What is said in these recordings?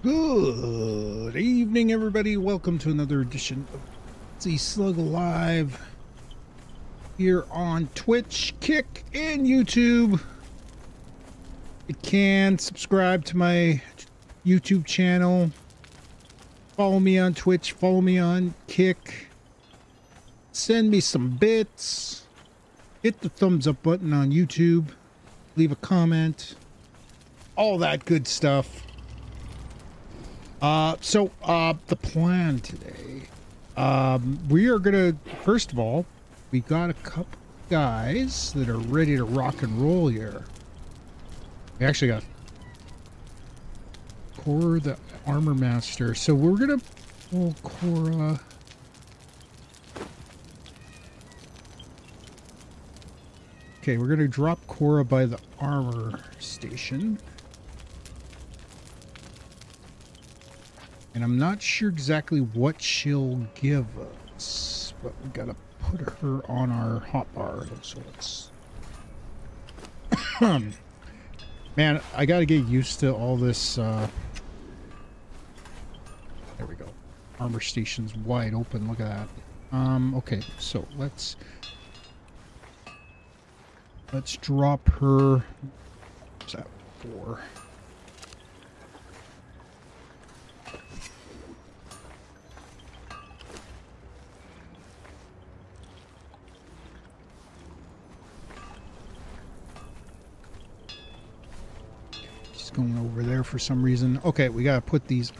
Good evening, everybody. Welcome to another edition of Slugg Live here on Twitch, Kick, and YouTube. You can subscribe to my YouTube channel. Follow me on Twitch. Follow me on Kick. Send me some bits. Hit the thumbs up button on YouTube. Leave a comment. All that good stuff. The plan today, we are gonna, first of all, we got a couple guys that are ready to rock and roll here. We actually got Cora, the armor master. So we're gonna pull Cora. Okay, we're gonna drop Cora by the armor station. And I'm not sure exactly what she'll give us, but we gotta put her on our hotbar. So let's... Man, I gotta get used to all this, There we go. Armor station's wide open, look at that. Okay, so let's drop her... What's that for? Going over there for some reason. Okay, we gotta put these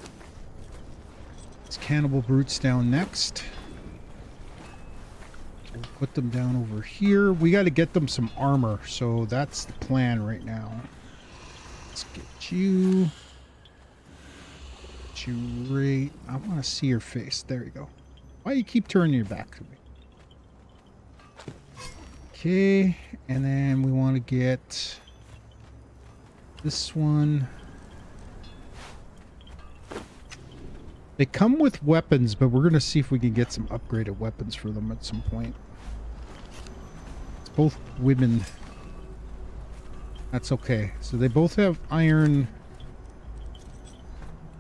cannibal brutes down next. We'll put them down over here. We got to get them some armor, so that's the plan right now. Let's get you. Get you right. I want to see your face. There you go. Why you keep turning your back to me? Okay, and then we want to get this one. They come with weapons, but we're going to see if we can get some upgraded weapons for them at some point. It's both women. That's okay. So they both have iron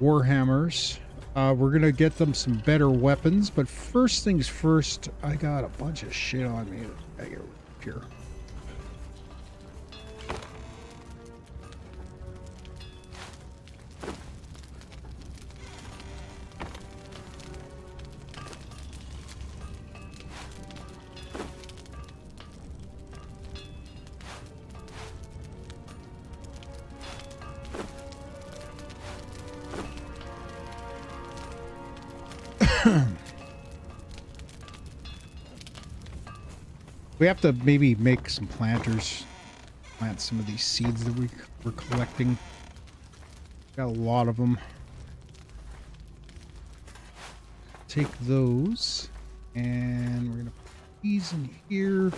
warhammers. We're going to get them some better weapons, but first things first, I got a bunch of shit on me. I gotta get here. We have to maybe make some planters, plant some of these seeds that we're collecting. Got a lot of them. Take those, and we're gonna put these in here.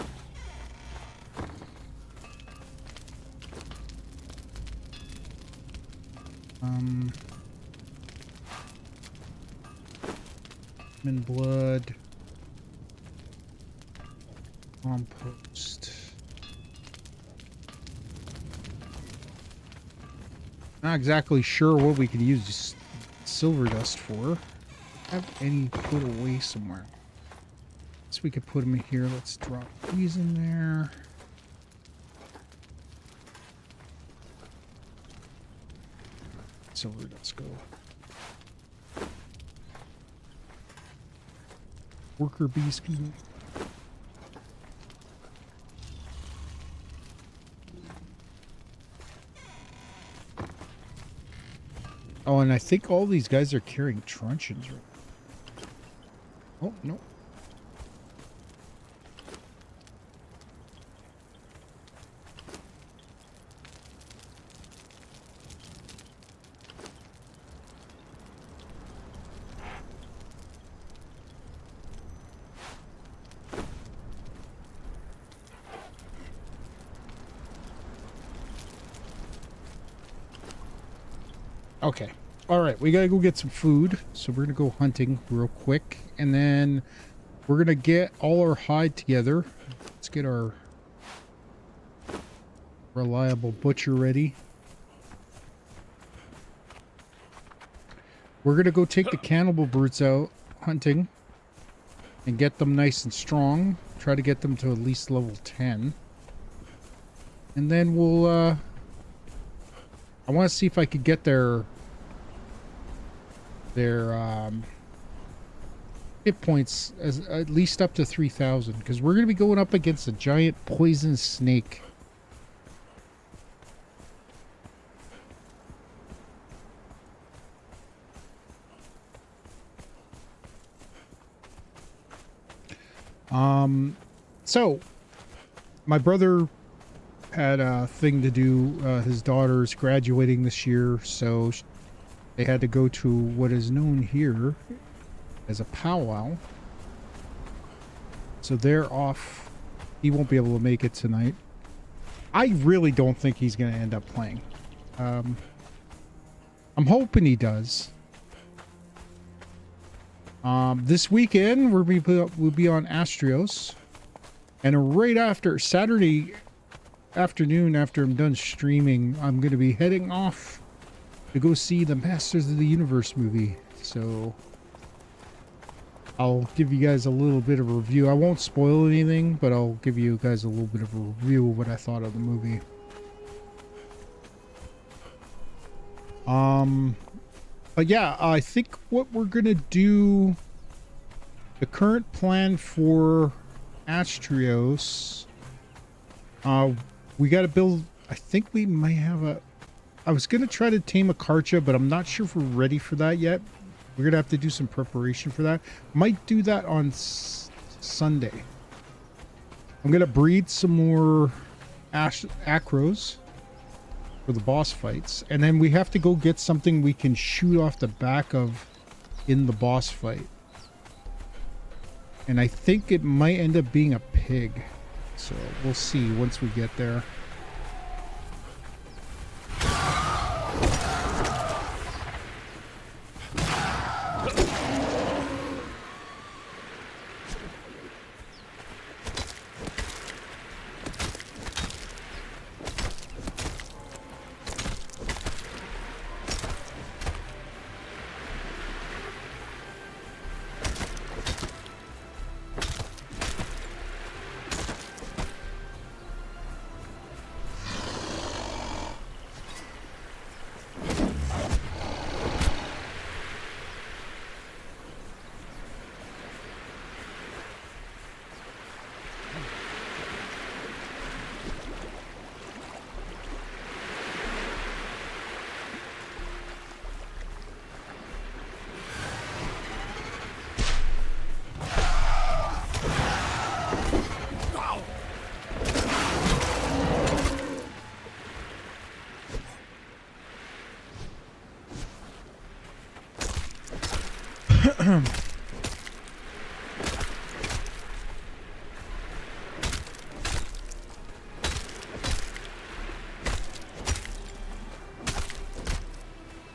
Human blood. Compost. Not exactly sure what we can use silver dust for. Have any put away somewhere? So we could put them in here. Let's drop these in there. Silver dust go. Worker bees can go. Oh, and I think all these guys are carrying truncheons, right? Oh, no. Okay. All right, we gotta go get some food. So we're gonna go hunting real quick, and then we're gonna get all our hide together. Let's get our reliable butcher ready. we're going to go take the cannibal brutes out hunting and get them nice and strong. Try to get them to at least level 10. And then we'll, I want to see if I could get their hit points as at least up to 3,000, because we're going to be going up against a giant poison snake. So my brother had a thing to do. His daughter's graduating this year, so they had to go to what is known here as a powwow. So they're off. He won't be able to make it tonight. I really don't think he's going to end up playing. I'm hoping he does. This weekend we'll be on Astrios, and right after Saturday afternoon, after I'm done streaming, I'm going to be heading off to go see the Masters of the Universe movie. So I'll give you guys a little bit of a review. I won't spoil anything, but I'll give you guys a little bit of a review of what I thought of the movie. But yeah, I think what we're gonna do, the current plan for Astrios, we got to build, I think we might have a, I was gonna try to tame a Karcha, but I'm not sure if we're ready for that yet. We're gonna have to do some preparation for that. Might do that on Sunday. I'm gonna breed some more acros for the boss fights, and then we have to go get something we can shoot off the back of in the boss fight. And I think it might end up being a pig, so we'll see once we get there.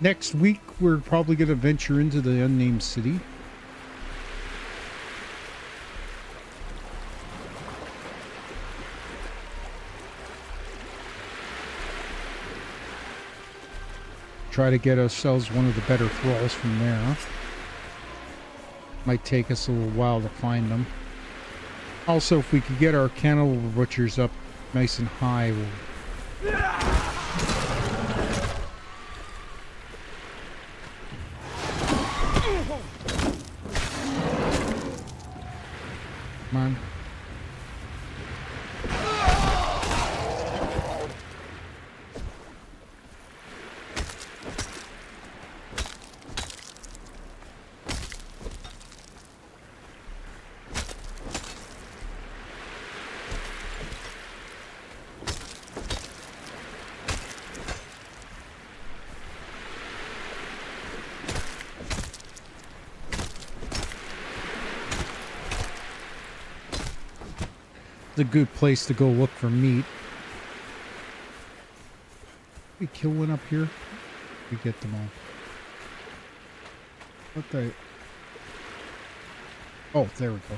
Next week, we're probably going to venture into the unnamed city. Try to get ourselves one of the better thralls from there. Might take us a little while to find them. Also, if we could get our cannibal butchers up nice and high, we'll... Come on. It's a good place to go look for meat. We kill one up here. We get them all. What the? Oh, there we go.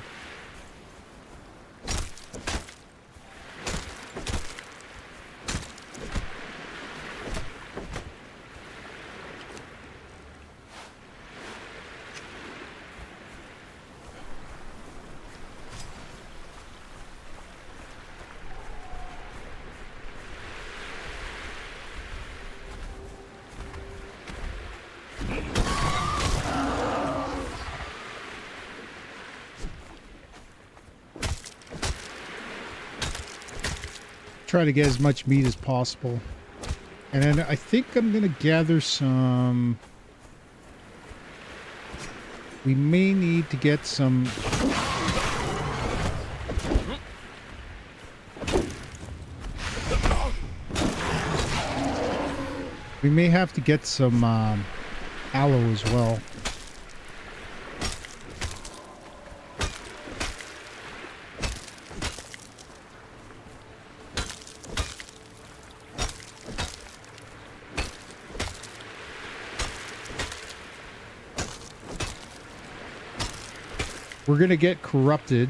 Try to get as much meat as possible. And then I think I'm going to gather some... We may need to get some... We may have to get some aloe as well. We're gonna get corrupted.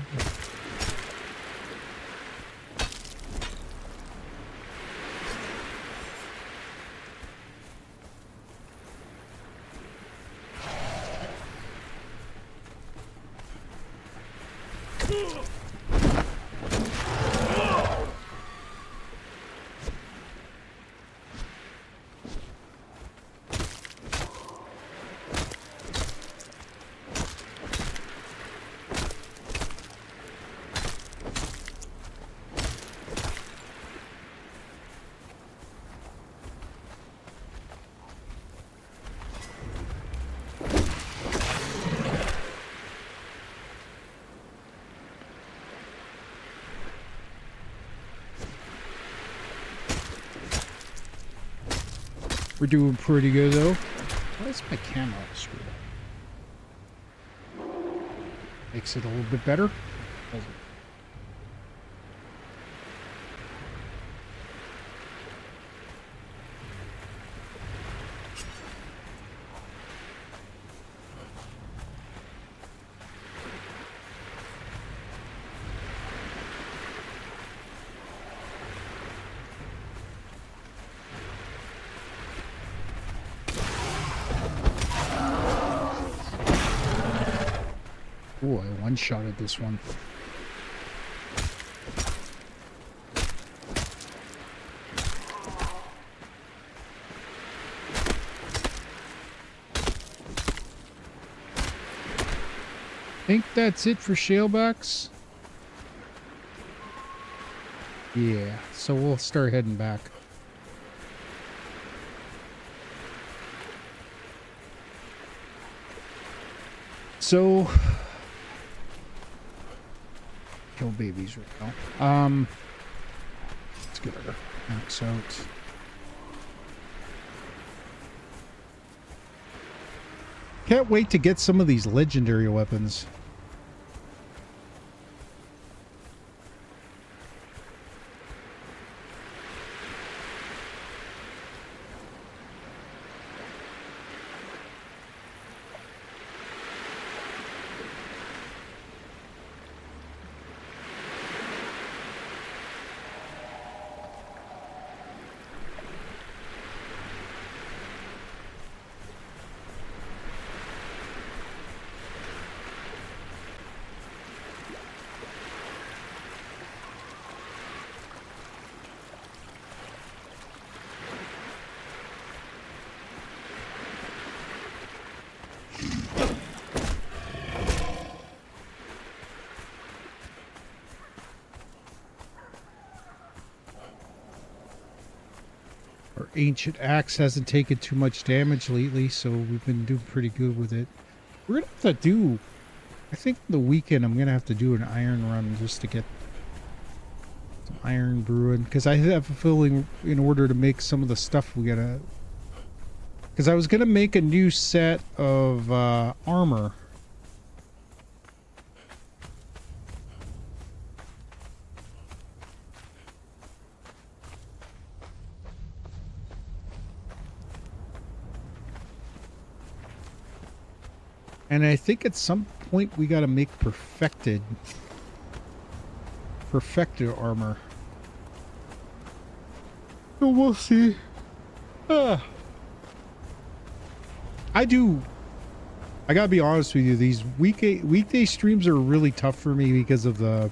We're doing pretty good though. Why is my camera screwed up? Makes it a little bit better. Oh, I one-shotted this one. Think that's it for shalebacks. Yeah, so we'll start heading back. So kill babies right now. Let's get our max out. Can't wait to get some of these legendary weapons. Our ancient axe hasn't taken too much damage lately, so we've been doing pretty good with it. We're gonna have to do, I think the weekend I'm gonna have to do an iron run just to get some iron brewing, because I have a feeling in order to make some of the stuff we gotta, because I was gonna make a new set of armor. And I think at some point we got to make perfected armor. So we'll see. I gotta be honest with you, these weekday streams are really tough for me because of the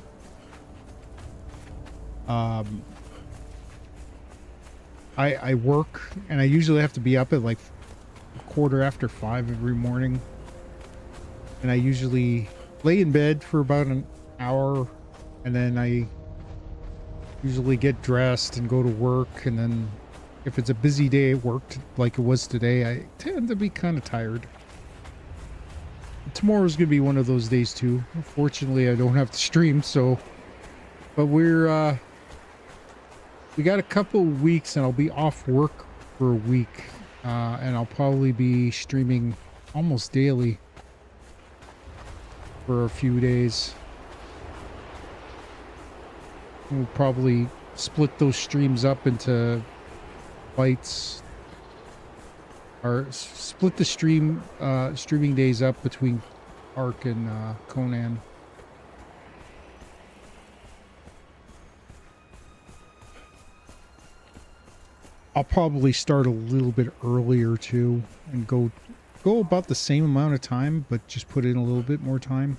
I work, and I usually have to be up at like 5:15 every morning. And I usually lay in bed for about an hour, and then I Usually get dressed and go to work, and then if it's a busy day at work like it was today, I tend to be kind of tired. Tomorrow's gonna be one of those days too. Fortunately, I don't have to stream, so but we got a couple weeks and I'll be off work for a week, and I'll probably be streaming almost daily for a few days. We'll probably split those streams up into bites, or split the streaming days up between Ark and Conan. I'll probably start a little bit earlier too and go about the same amount of time, but just put in a little bit more time.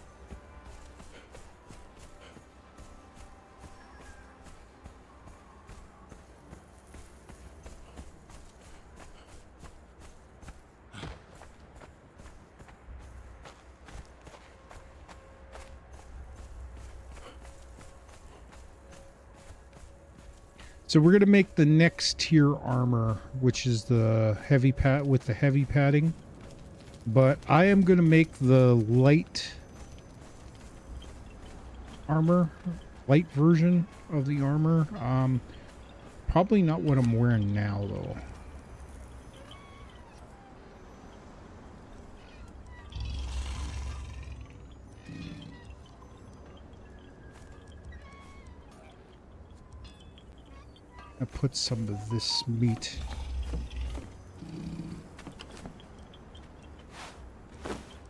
So we're going to make the next tier armor, which is the heavy pad with the heavy padding. But I am going to make the light armor, light version of the armor. Probably not what I'm wearing now, though. I put some of this meat.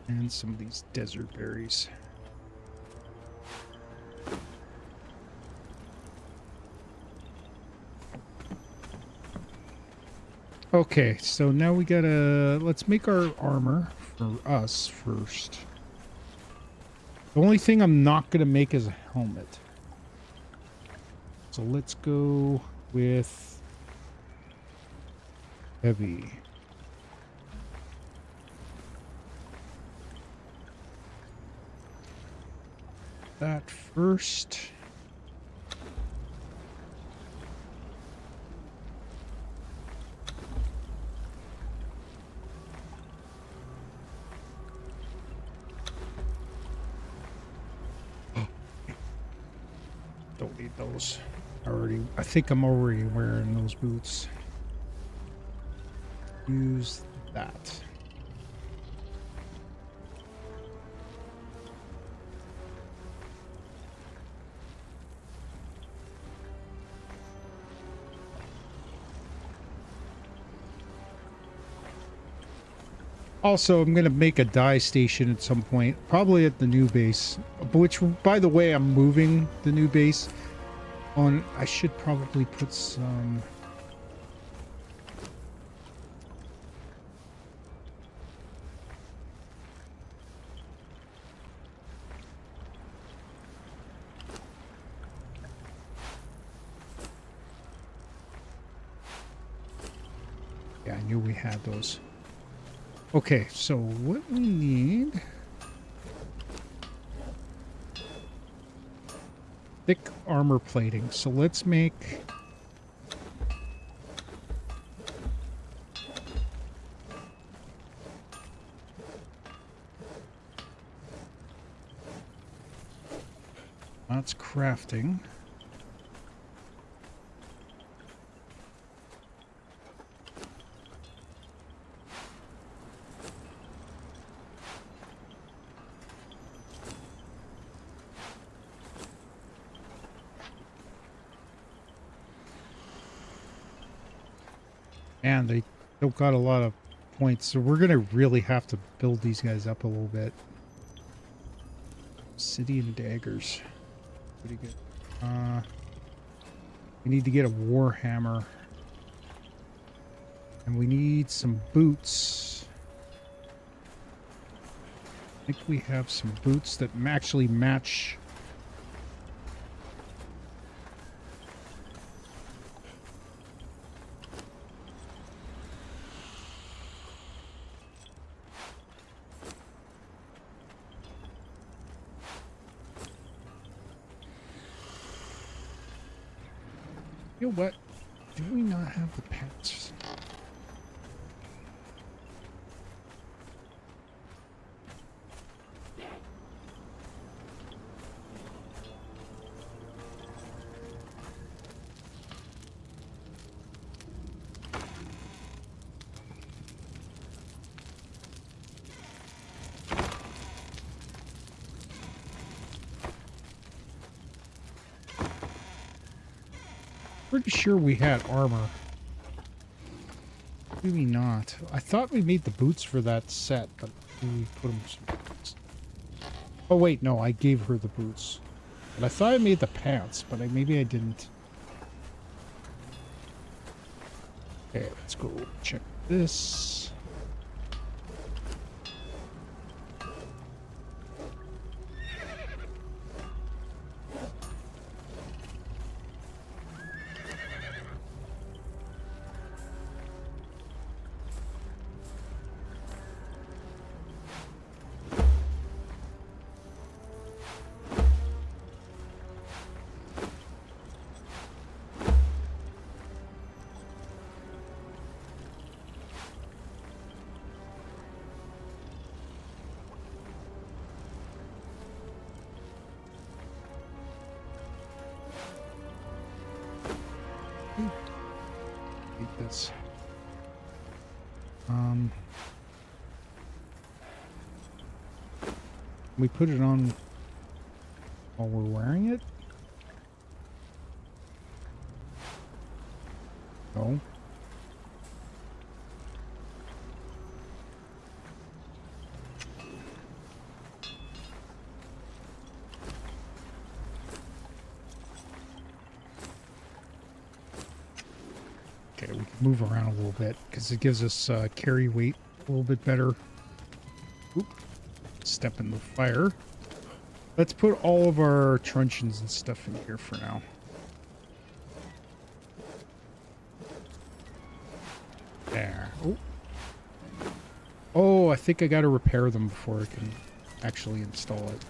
And some of these desert berries. Okay, so now we gotta... let's make our armor for us first. The only thing I'm not gonna make is a helmet. So let's go with heavy. That first. Don't need those. I think I'm already wearing those boots. Use that. Also, I'm going to make a dye station at some point, probably at the new base, which, by the way, I'm moving the new base on. I should probably put some... yeah, I knew we had those. Okay, so what we need... thick armor plating. So let's make... that's crafting. And they don't got a lot of points, so we're gonna really have to build these guys up a little bit. Obsidian daggers. Pretty good. We need to get a war hammer. And we need some boots. I think we have some boots that actually match. You know what? Do we not have the pants? Pretty sure we had armor. Maybe not. I thought we made the boots for that set, but we put them somewhere else. Oh wait, no, I gave her the boots. But I thought I made the pants, but maybe I didn't. Okay, let's go check this. Take this. We put it on while we're wearing it? No. Okay, we can move around a little bit because it gives us carry weight a little bit better. Oop. Step in the fire. Let's put all of our truncheons and stuff in here for now. There. Oh. Oh, I think I got to repair them before I can actually install it.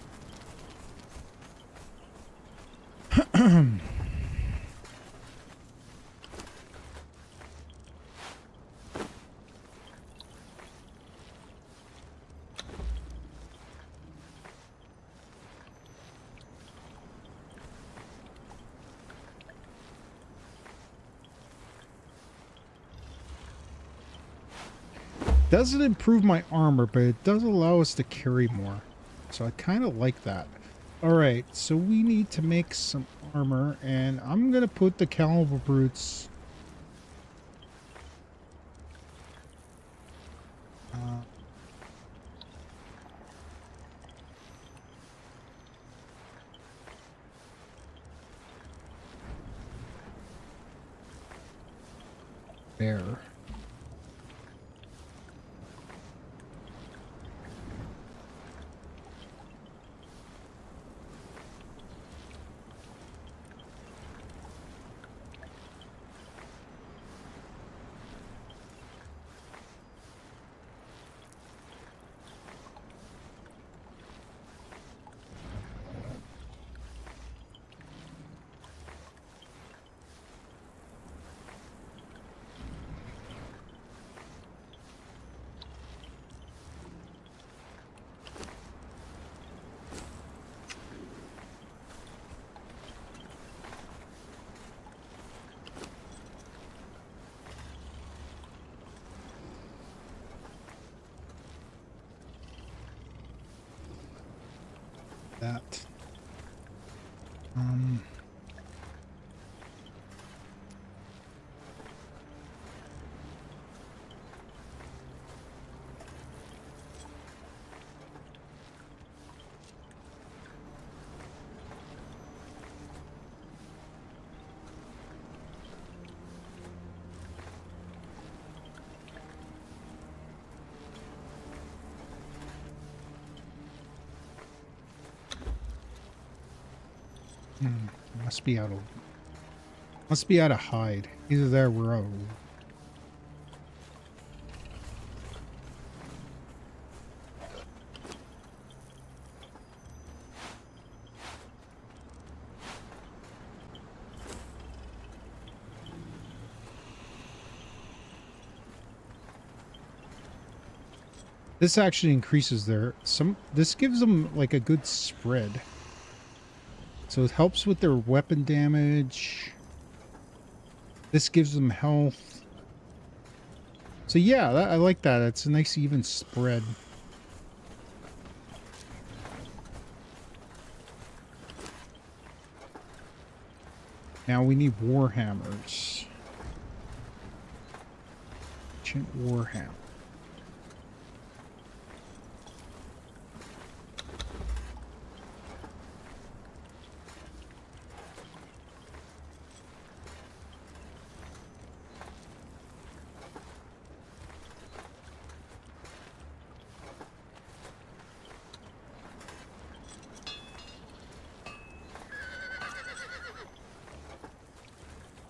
Doesn't improve my armor, but it does allow us to carry more. So I kind of like that. Alright, so we need to make some armor, and I'm going to put the caliber boots... there. That. Must be out of hide. Either there or we're out. This actually increases their this gives them like a good spread. So it helps with their weapon damage. This gives them health. So yeah, I like that. It's a nice even spread. Now we need warhammers. Ancient warhammer.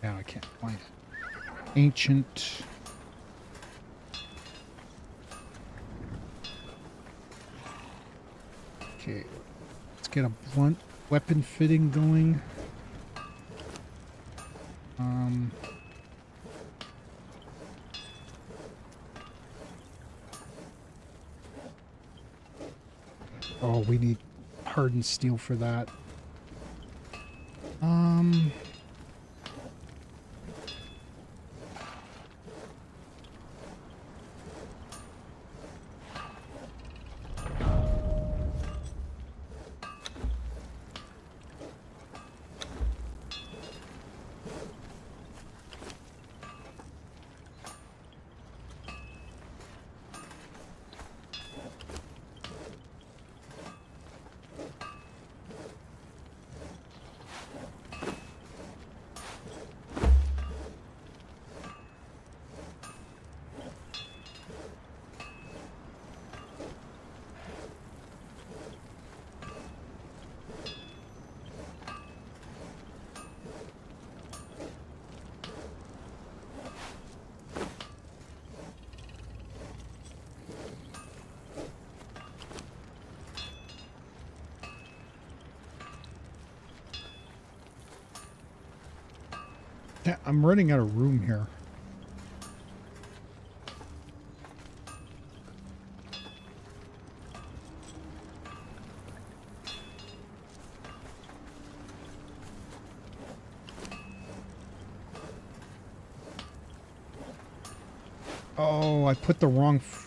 Now I can't find it. Ancient. Okay, let's get a blunt weapon fitting going. Oh, we need hardened steel for that. Yeah, I'm running out of room here. Oh, I put the wrong thing.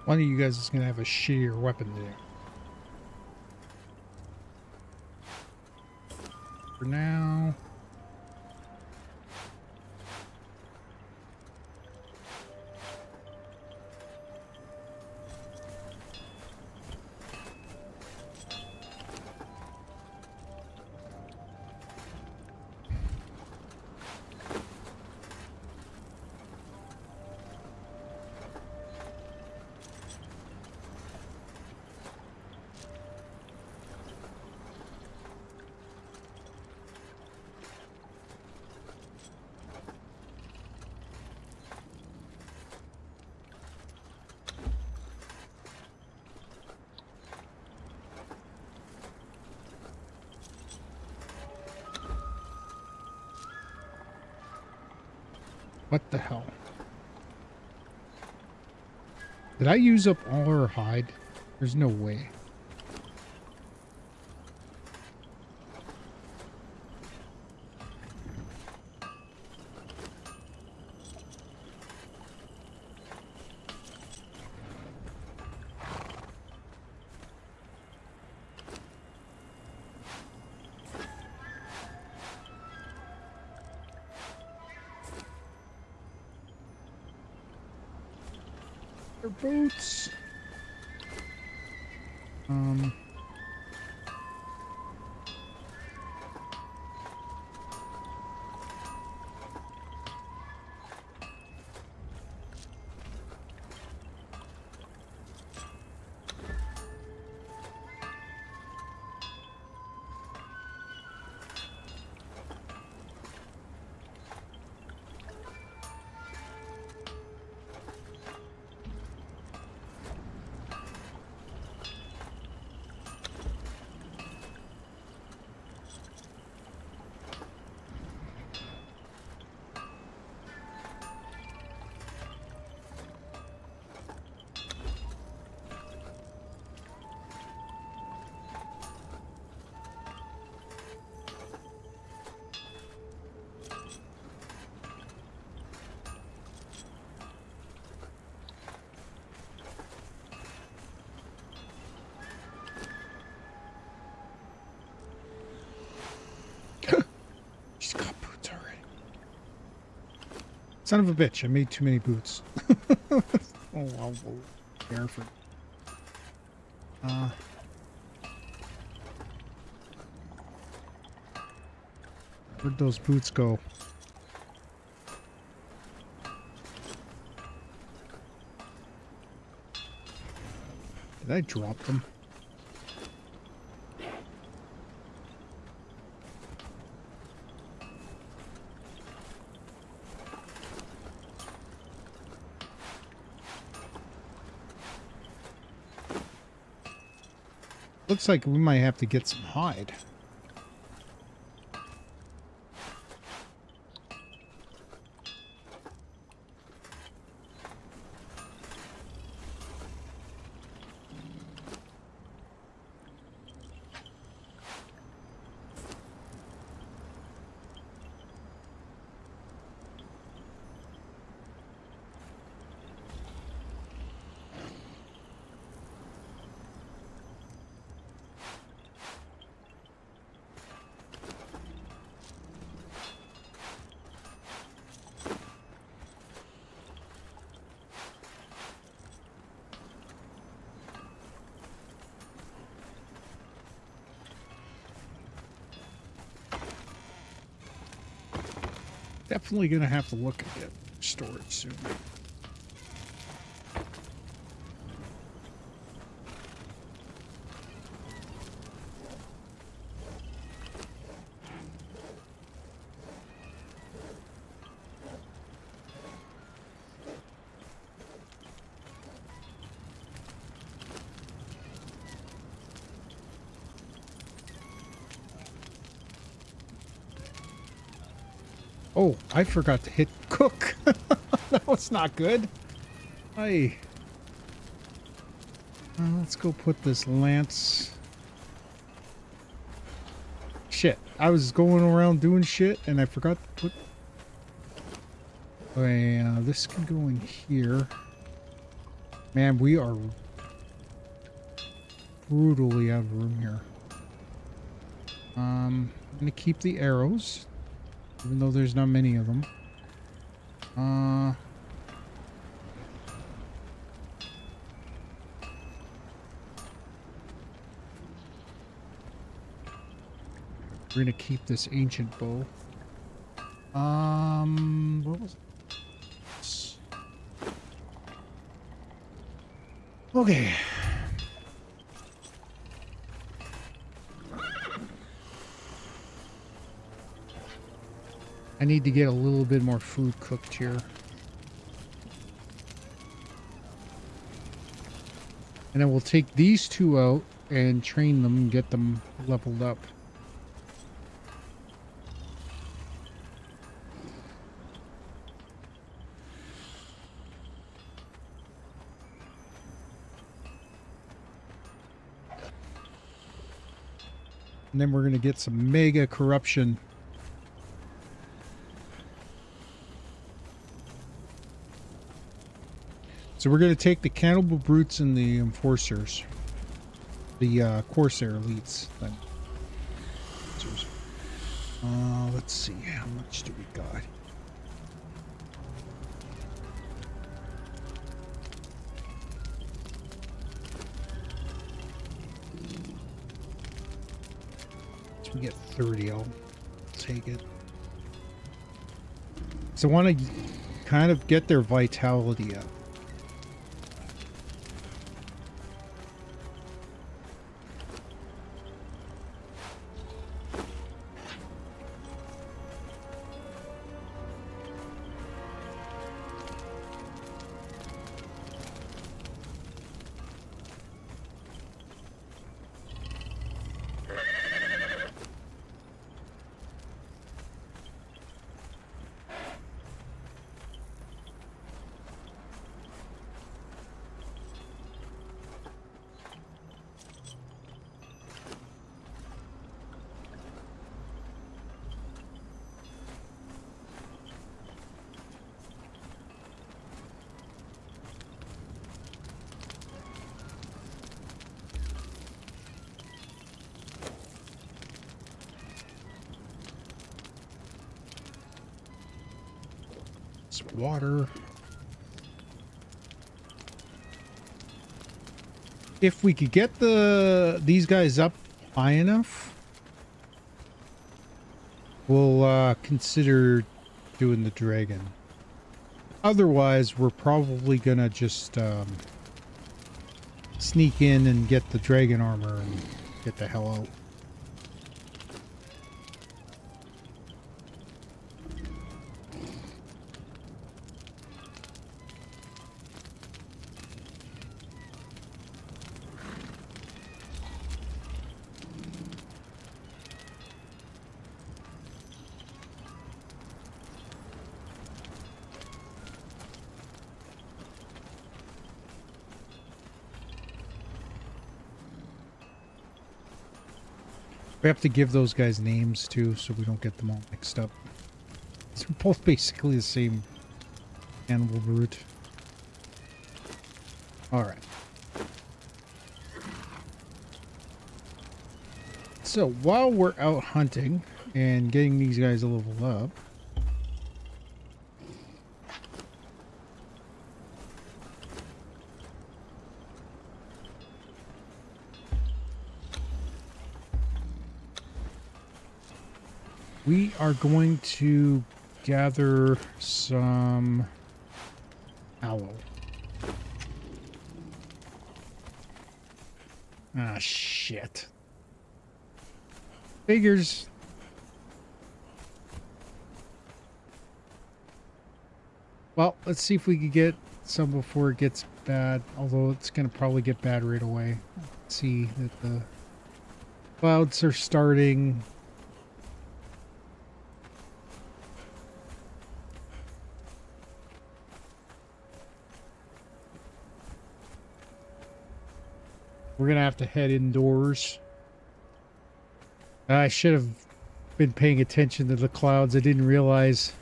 One of you guys is going to have a shittier weapon today. For now. What the hell? Did I use up all her hide? There's no way. Their boots. She's got boots already. Son of a bitch, I made too many boots. Oh, I'll care for. Where'd those boots go? Did I drop them? Looks like we might have to get some hide. Definitely gonna have to look at it for storage soon. Oh, I forgot to hit cook. That was not good. Hey. Let's go put this lance. Shit. I was going around doing shit and I forgot to put... Okay, this can go in here. Man, we are brutally out of room here. I'm gonna keep the arrows. Even though there's not many of them. We're gonna keep this ancient bow. What was it? Okay. I need to get a little bit more food cooked here. And then we'll take these two out and train them and get them leveled up. And then we're going to get some mega corruption. So we're going to take the Cannibal Brutes and the Enforcers. The Corsair Elites. Then. Let's see. How much do we got? So we get 30. I'll take it. So I want to kind of get their vitality up. Water. If we could get these guys up high enough, we'll consider doing the dragon. Otherwise, we're probably gonna just sneak in and get the dragon armor and get the hell out. We have to give those guys names too, so we don't get them all mixed up. They're both basically the same animal brute. Alright. So while we're out hunting and getting these guys a level up, we are going to gather some aloe. Ah, shit. Figures. Well, let's see if we can get some before it gets bad. Although it's going to probably get bad right away. Let's see that the clouds are starting. We're going to have to head indoors. I should have been paying attention to the clouds. I didn't realize.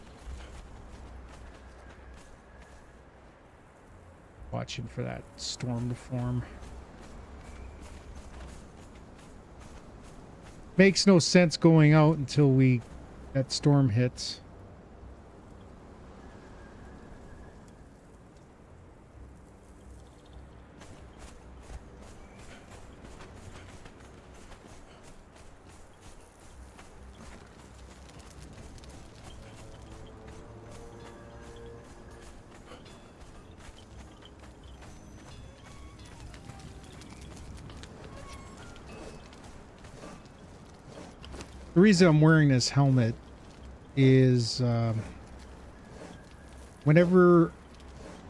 Watching for that storm to form. Makes no sense going out until that storm hits. The reason I'm wearing this helmet is whenever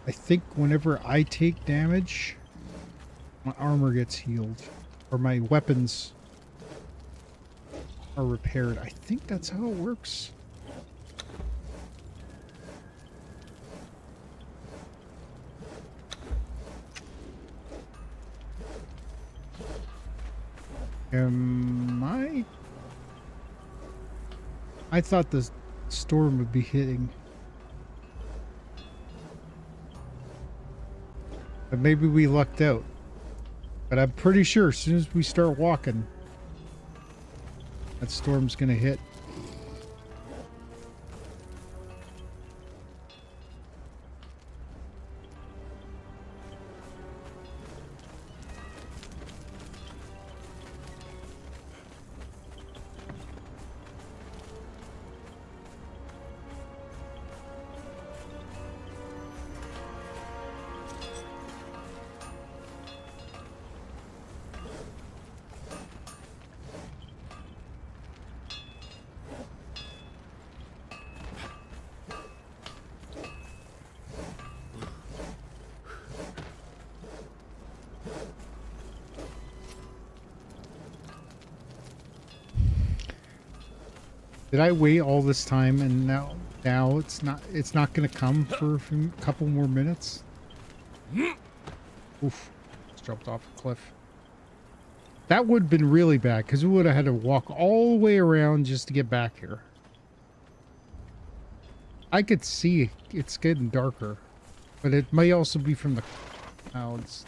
I take damage, my armor gets healed, or my weapons are repaired. I think that's how it works. I thought the storm would be hitting. But maybe we lucked out. But I'm pretty sure as soon as we start walking, that storm's gonna hit. Did I wait all this time and now it's not gonna come for a couple more minutes? Oof. Just dropped off a cliff. That would have been really bad because we would have had to walk all the way around just to get back here. I could see it's getting darker, but it may also be from the clouds.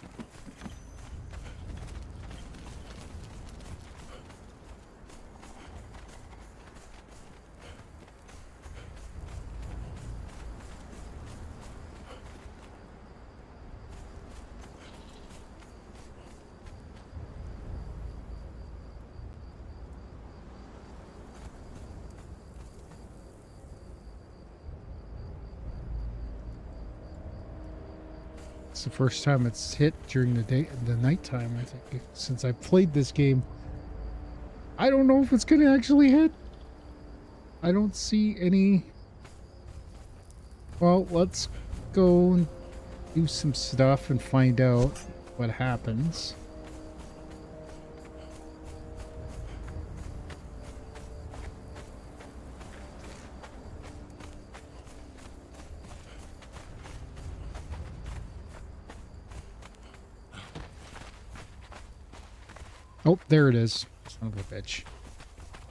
It's the first time it's hit during the nighttime, I think, since I played this game. I don't know if it's gonna actually hit. I don't see any. Well, let's go and do some stuff and find out what happens. Oh, there it is. Son of a bitch.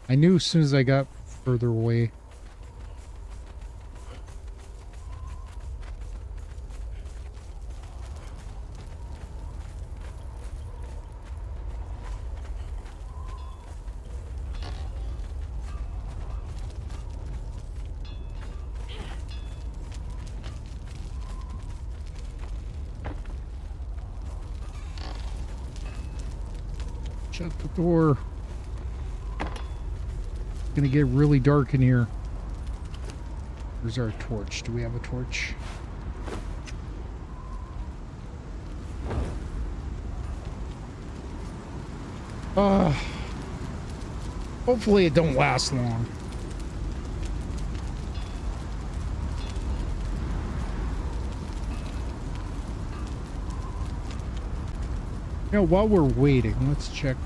I knew as soon as I got further away. Shut the door. It's gonna get really dark in here. Where's our torch? Do we have a torch? Hopefully it don't last long. You know, while we're waiting, let's check.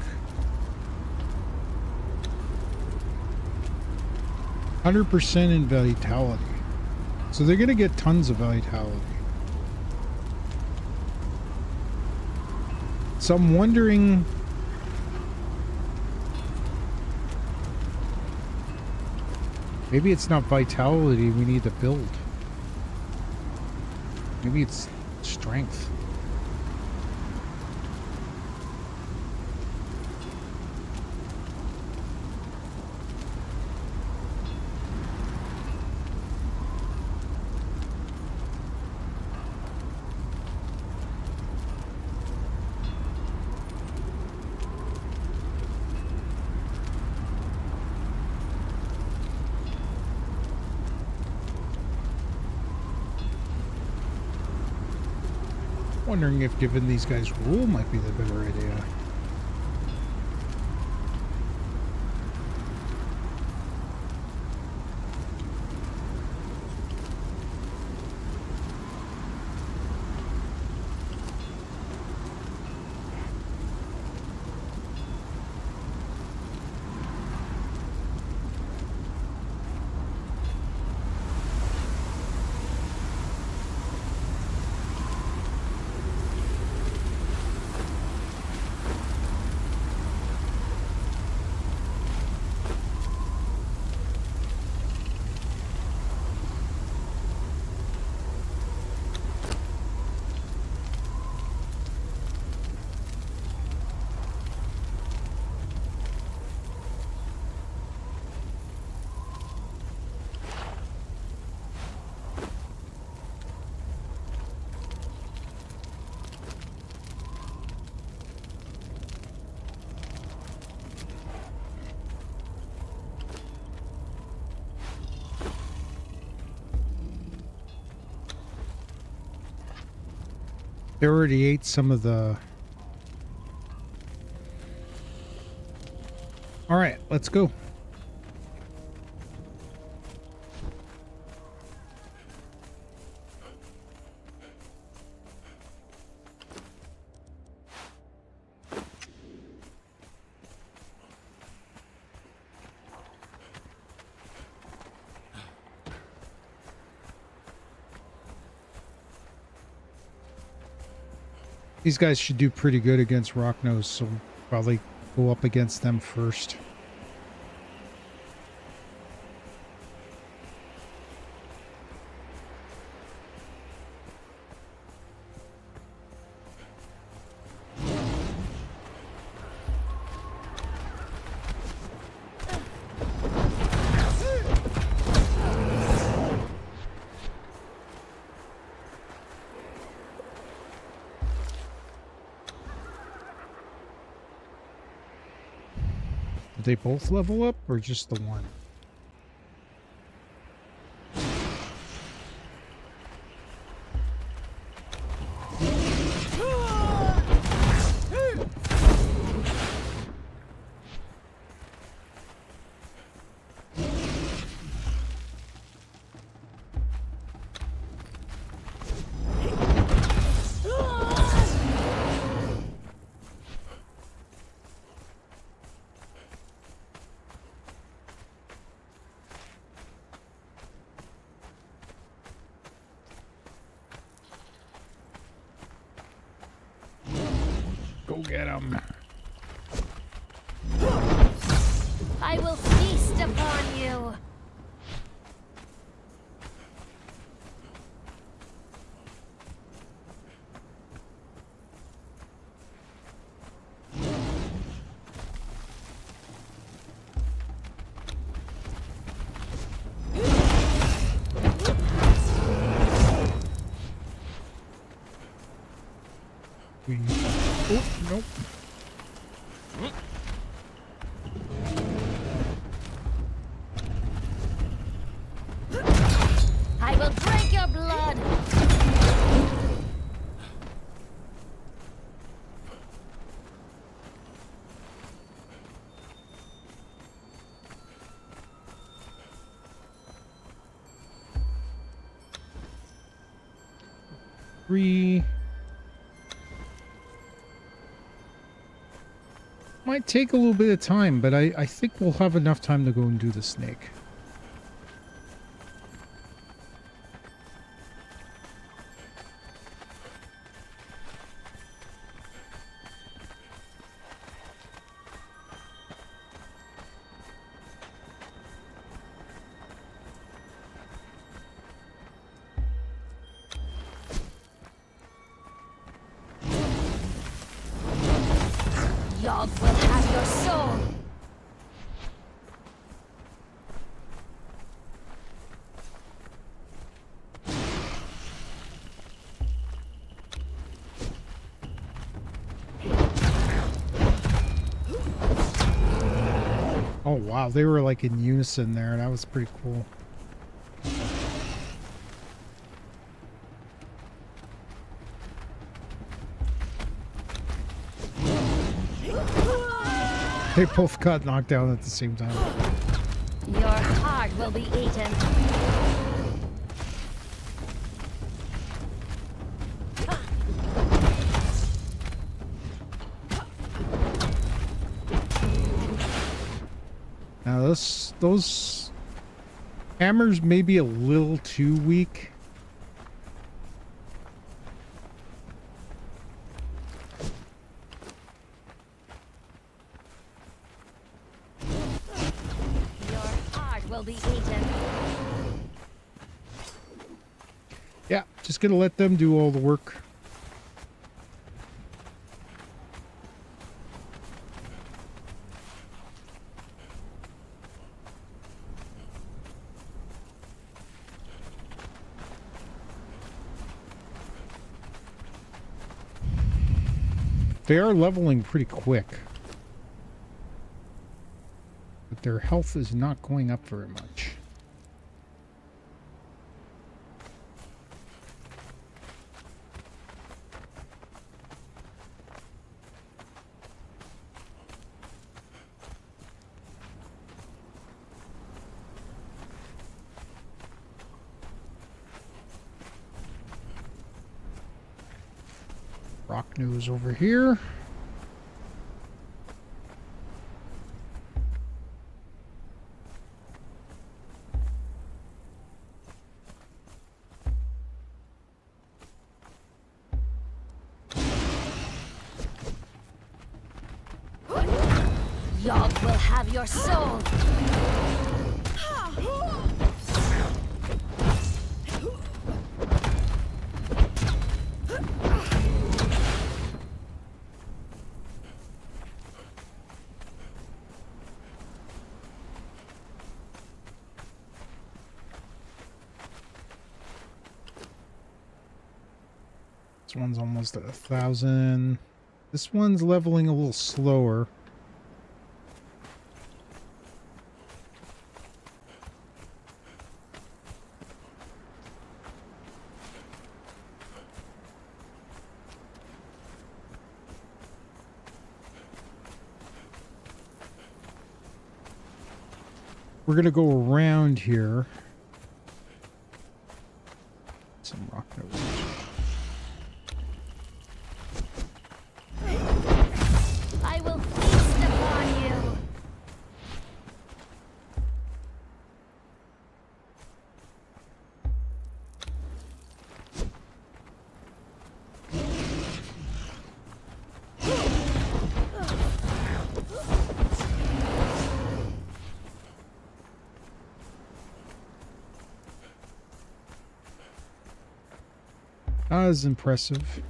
100% in vitality. So they're gonna get tons of vitality. So I'm wondering, maybe it's not vitality we need to build. Maybe it's strength. Wondering if giving these guys wool might be the better idea. They already ate some of the... All right, let's go. These guys should do pretty good against Rocknose, so we'll probably go up against them first. Did they both level up, or just the one? Go get him. I will feast upon you. Oh, nope. I will drink your blood. Three. Might take a little bit of time, but I think we'll have enough time to go and do the snake. Yog will have your soul. Oh wow, they were like in unison there. That was pretty cool. They both got knocked down at the same time. Your heart will be eaten. Now those hammers may be a little too weak. Will be eaten. Yeah, just gonna let them do all the work. They are leveling pretty quick. But their health is not going up very much. Rock news over here. Yog will have your soul. This one's almost at 1,000. This one's leveling a little slower. We're gonna go around here. Some rock notes. I will feast upon you. Not as impressive.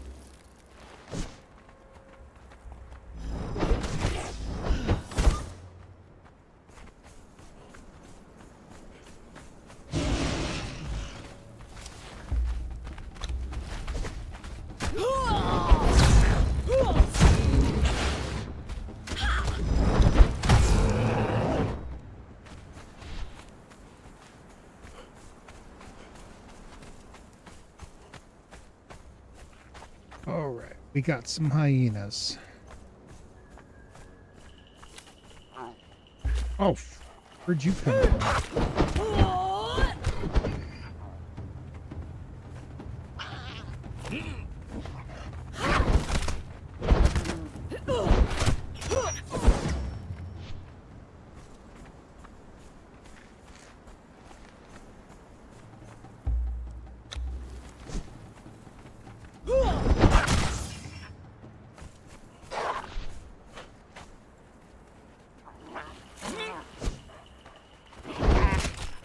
Alright, we got some hyenas. Oh, where'd you come from?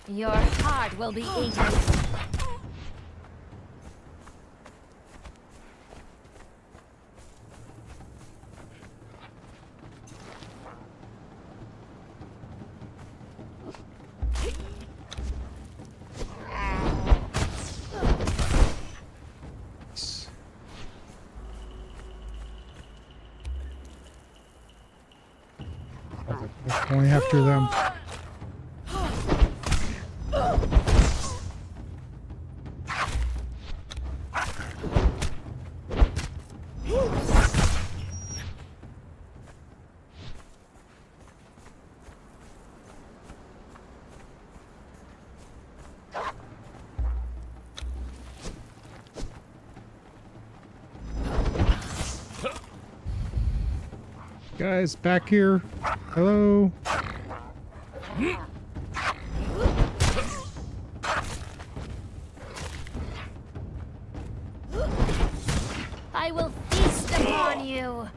Your heart will be eaten. Going after them. Guys, back here. Hello. I will feast upon you.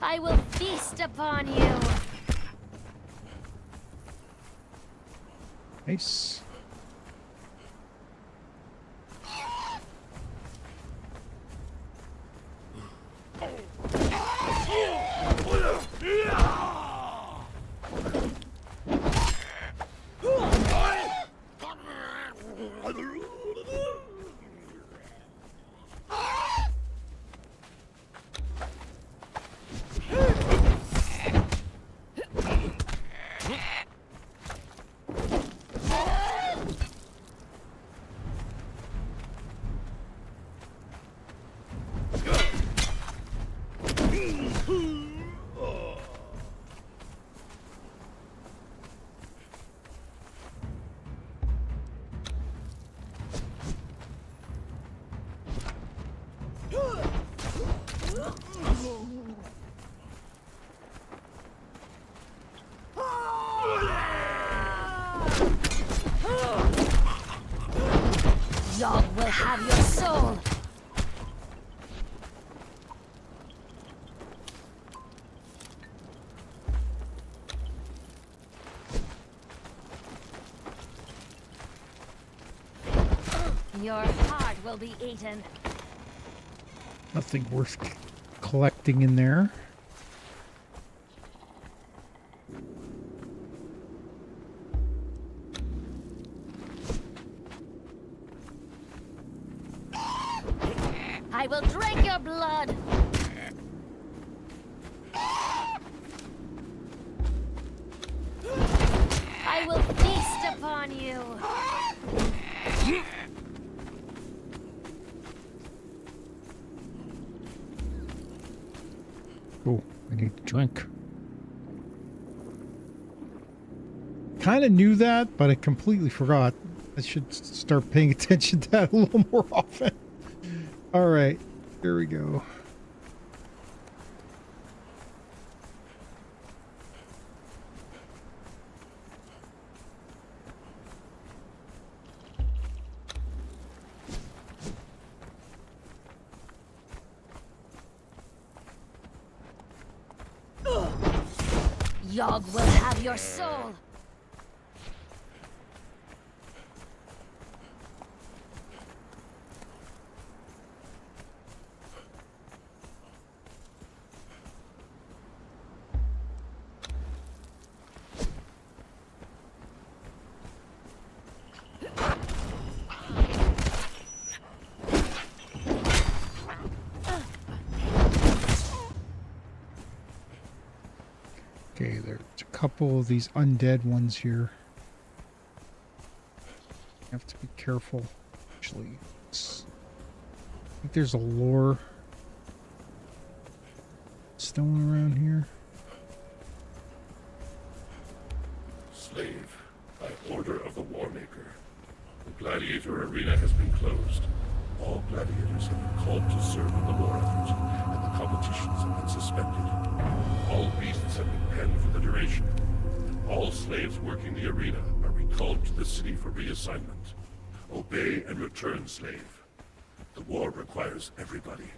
I will feast upon you. Nice. have your soul. Your heart will be eaten. Nothing worth collecting in there. I will drink your blood. I will feast upon you. Oh, I need to drink. Kind of knew that, but I completely forgot. I should start paying attention to that a little more often. All right, here we go. Yog will have your soul. Okay, there's a couple of these undead ones here. You have to be careful. Actually, I think there's a lore stone around here. Slave, by order of the Warmaker, the gladiator arena has been closed. All gladiators have been called to serve in the war effort, and the competitions have been suspended. All beasts have been penned for the duration. All slaves working the arena are recalled to the city for reassignment. Obey and return, slave. The war requires everybody.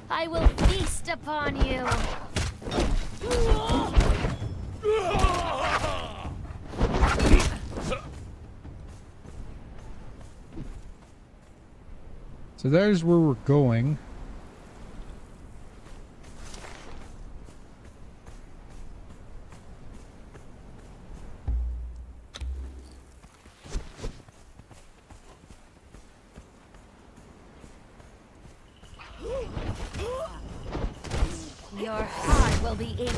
I will feast upon you. So there's where we're going. Your heart will be eaten.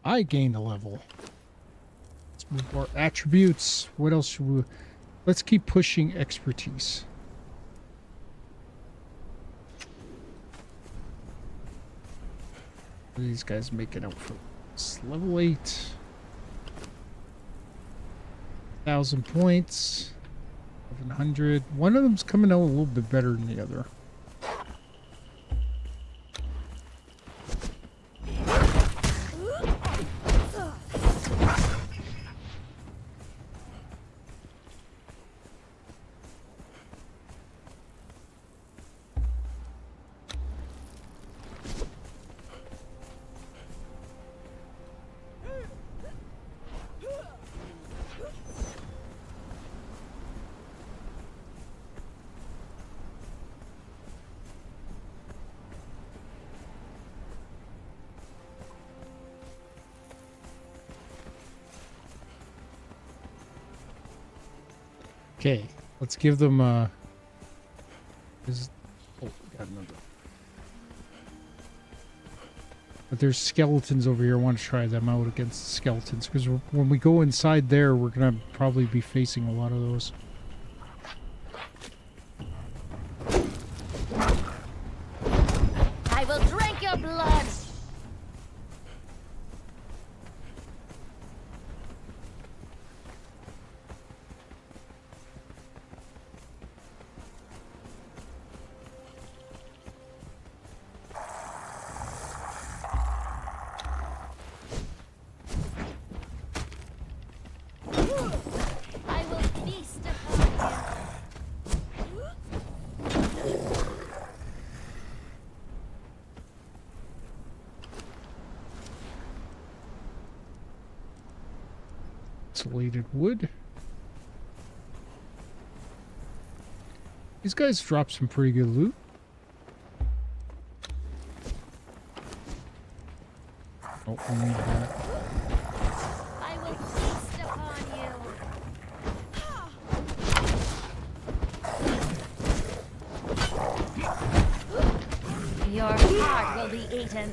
I gained a level. Let's move our attributes. What else should we... Let's keep pushing expertise. What are these guys making up for? It's level 8. 1,000 points. 700. One of them's coming out a little bit better than the other. Okay, let's give them oh, we got another. But there's skeletons over here. I want to try them out against the skeletons. Because when we go inside there, we're going to probably be facing a lot of those. I will drink your blood. I will feast upon you. Insulated wood. These guys drop some pretty good loot. Oh, we need that. I will feast upon you. Your heart will be eaten.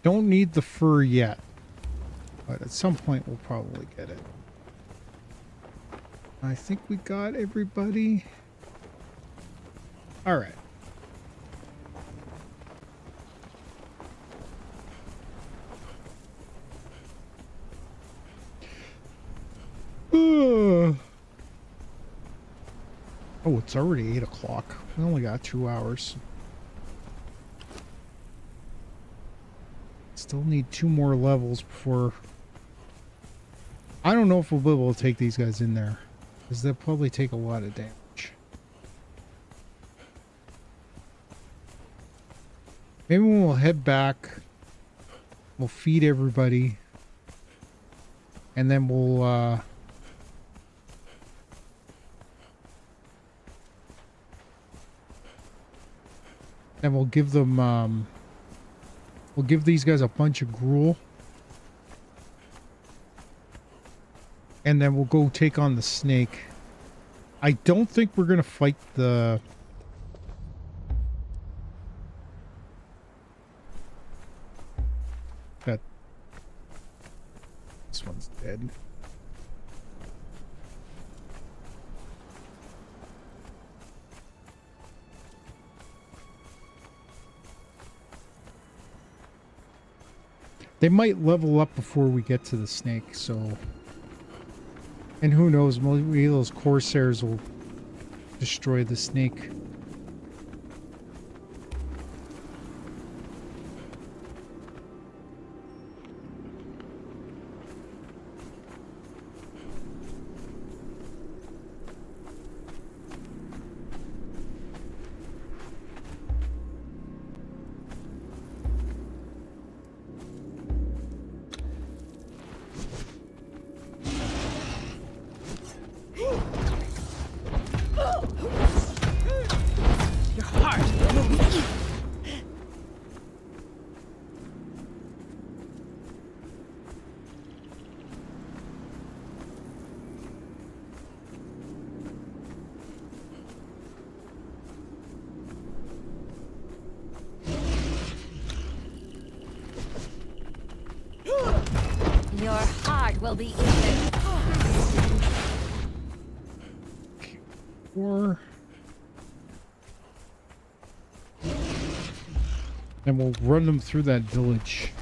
Don't need the fur yet, but at some point we'll probably get it. I think we got everybody. All right. Oh, it's already 8 o'clock. We only got 2 hours. Still need 2 more levels before... I don't know if we'll be able to take these guys in there, because they'll probably take a lot of damage. Maybe when we'll head back, we'll feed everybody, and then we'll give them we'll give these guys a bunch of gruel. And then we'll go take on the snake. I don't think we're going to fight the... That... This one's dead. They might level up before we get to the snake, so... And who knows, maybe those Corsairs will destroy the snake. Your heart will be eaten. And we'll run them through that village.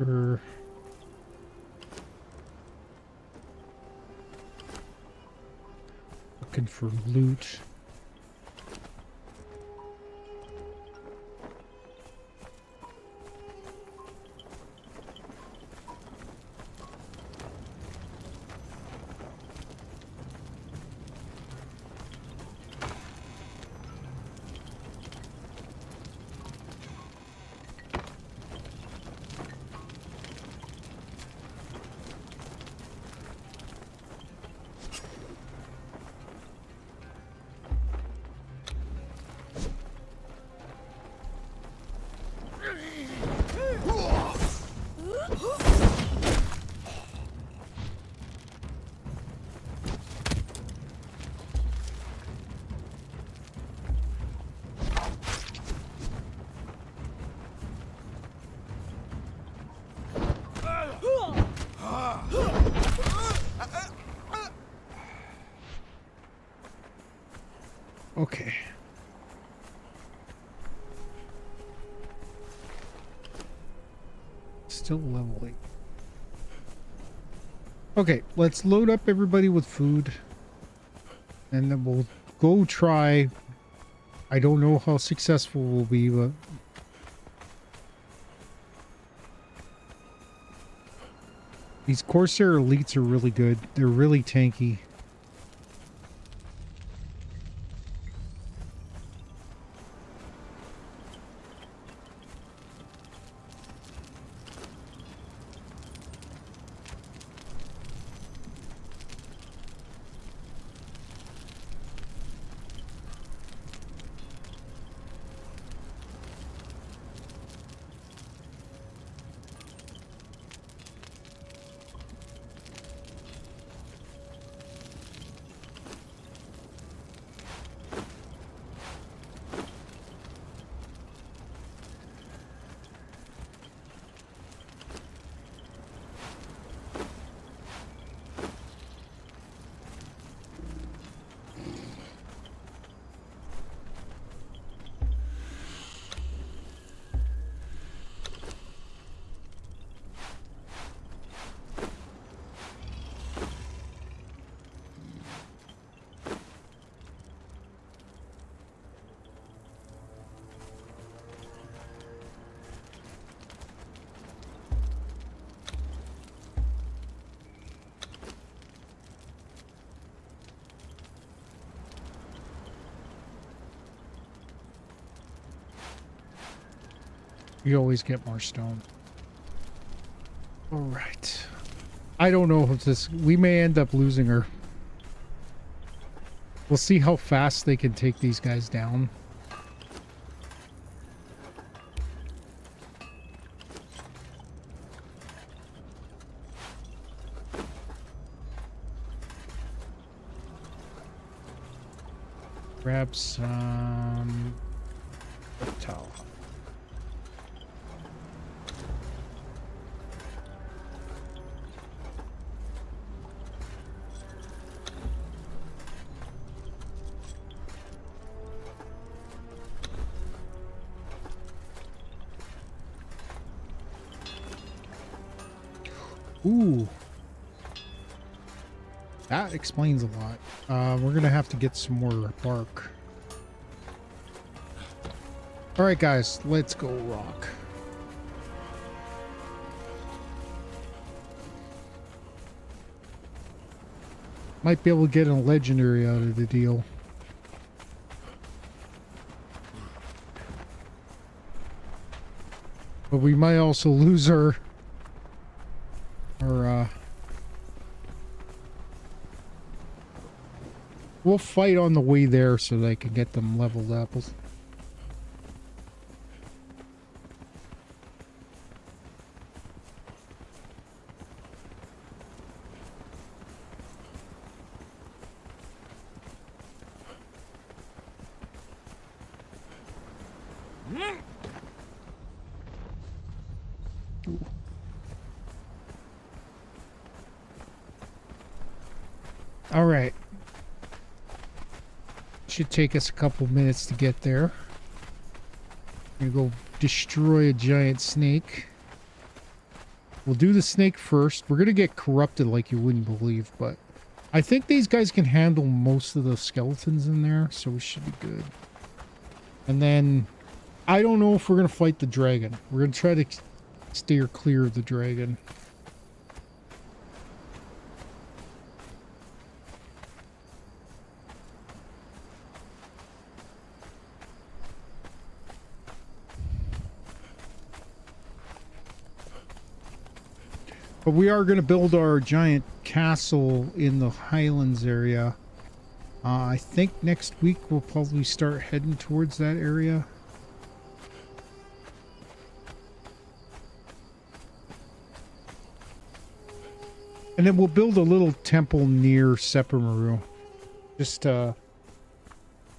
Er, looking for loot. Okay. Still level 8. Okay, let's load up everybody with food. And then we'll go try. I don't know how successful we'll be, but these Corsair elites are really good. They're really tanky. You always get more stone. All right. I don't know if this... We may end up losing her. We'll see how fast they can take these guys down. Grab some... towel. Ooh. That explains a lot. We're gonna have to get some more bark. Alright guys, let's go rock. Might be able to get a legendary out of the deal. But we might also lose our we'll fight on the way there so they can get them leveled up. All right. Should take us a couple minutes to get there. I'm gonna go destroy a giant snake. We'll do the snake first. We're going to get corrupted like you wouldn't believe, but I think these guys can handle most of the skeletons in there, so we should be good. And then, I don't know if we're going to fight the dragon. We're going to try to steer clear of the dragon. But we are going to build our giant castle in the Highlands area. I think next week we'll probably start heading towards that area. And then we'll build a little temple near Seppermaru. Just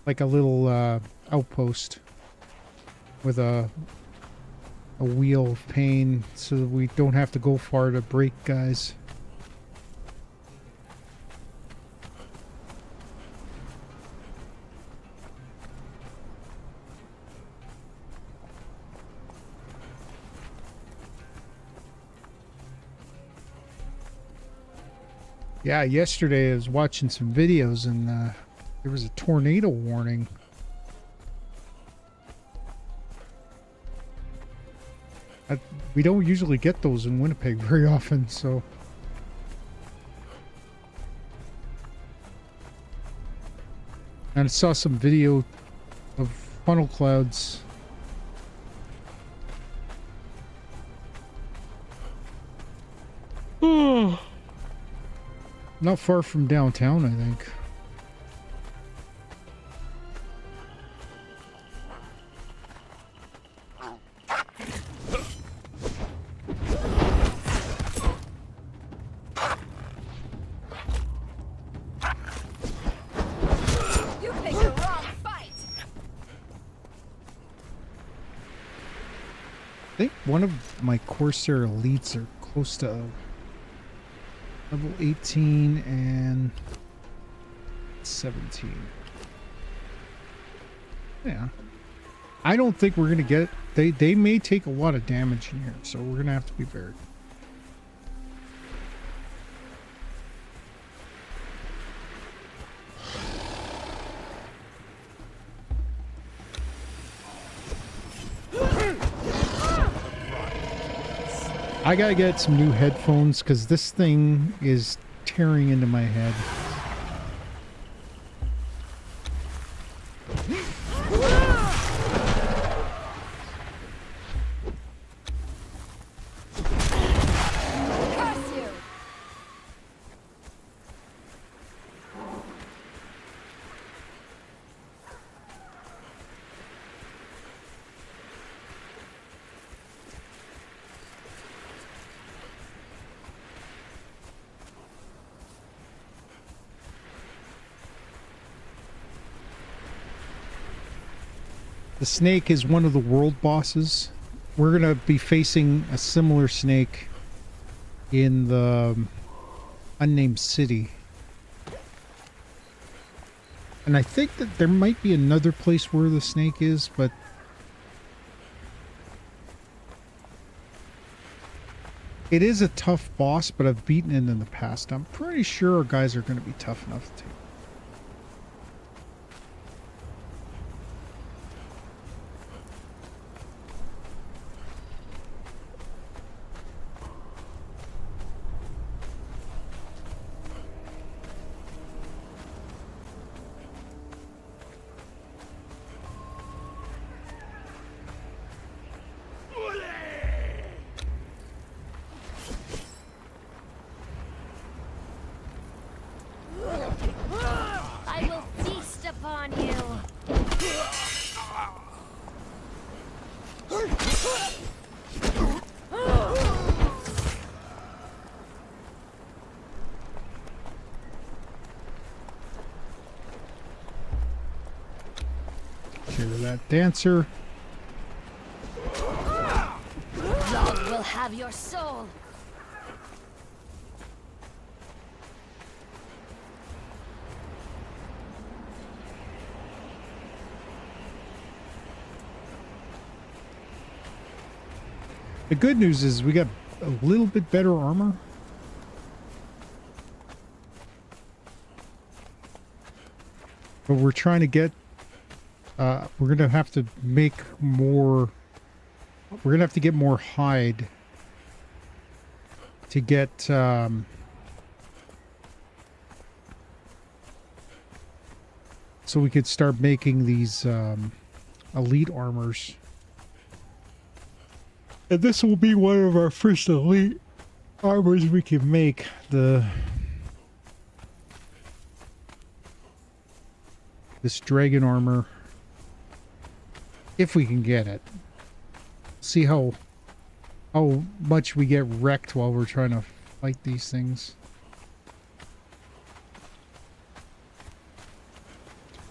like a little outpost with a wheel of pain so that we don't have to go far to break guys. Yeah, yesterday I was watching some videos and there was a tornado warning. We don't usually get those in Winnipeg very often, so... And I saw some video of funnel clouds. Not far from downtown, I think. You picked the wrong fight. I think one of my Corsair elites are close to level 18 and 17. Yeah. I don't think we're going to get... They may take a lot of damage in here, so we're going to have to be very... I gotta get some new headphones because this thing is tearing into my head. Curse you. The snake is one of the world bosses. We're gonna be facing a similar snake in the unnamed city. And I think that there might be another place where the snake is, but it is a tough boss, but I've beaten it in the past. I'm pretty sure our guys are going to be tough enough to. I will feast upon you. Hear that dancer. Slugg will have your soul. The good news is we got a little bit better armor. But we're trying to get, we're going to have to make more, we're going to have to get more hide to get, so we could start making these, elite armors. And this will be one of our first elite armors we can make. This dragon armor, if we can get it. See how much we get wrecked while we're trying to fight these things.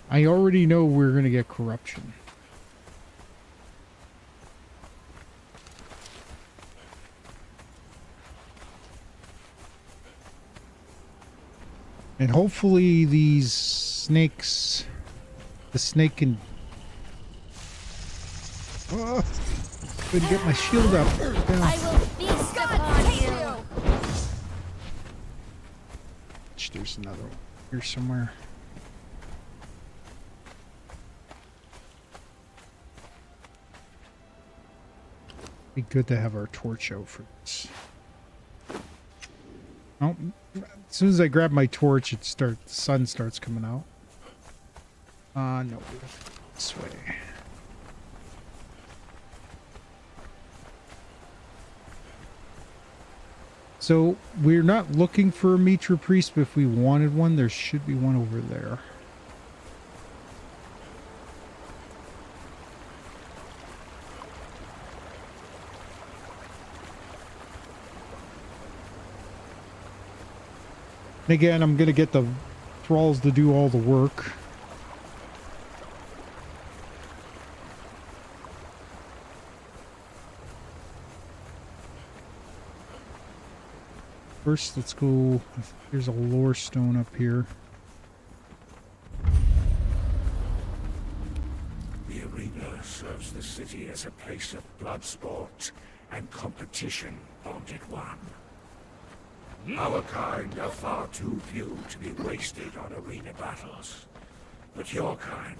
I already know we're going to get corruption. And hopefully these snakes, the snake can... Oh, couldn't get my shield up. I will feast upon you. There's another one here somewhere. Be good to have our torch out for this. Oh, as soon as I grab my torch, the sun starts coming out. No, this way. So we're not looking for a Mitra priest, but if we wanted one, there should be one over there. And again, I'm going to get the thralls to do all the work. First, let's go... There's a lore stone up here. The arena serves the city as a place of blood sport and competition, Bonded One. Our kind are far too few to be wasted on arena battles. But your kind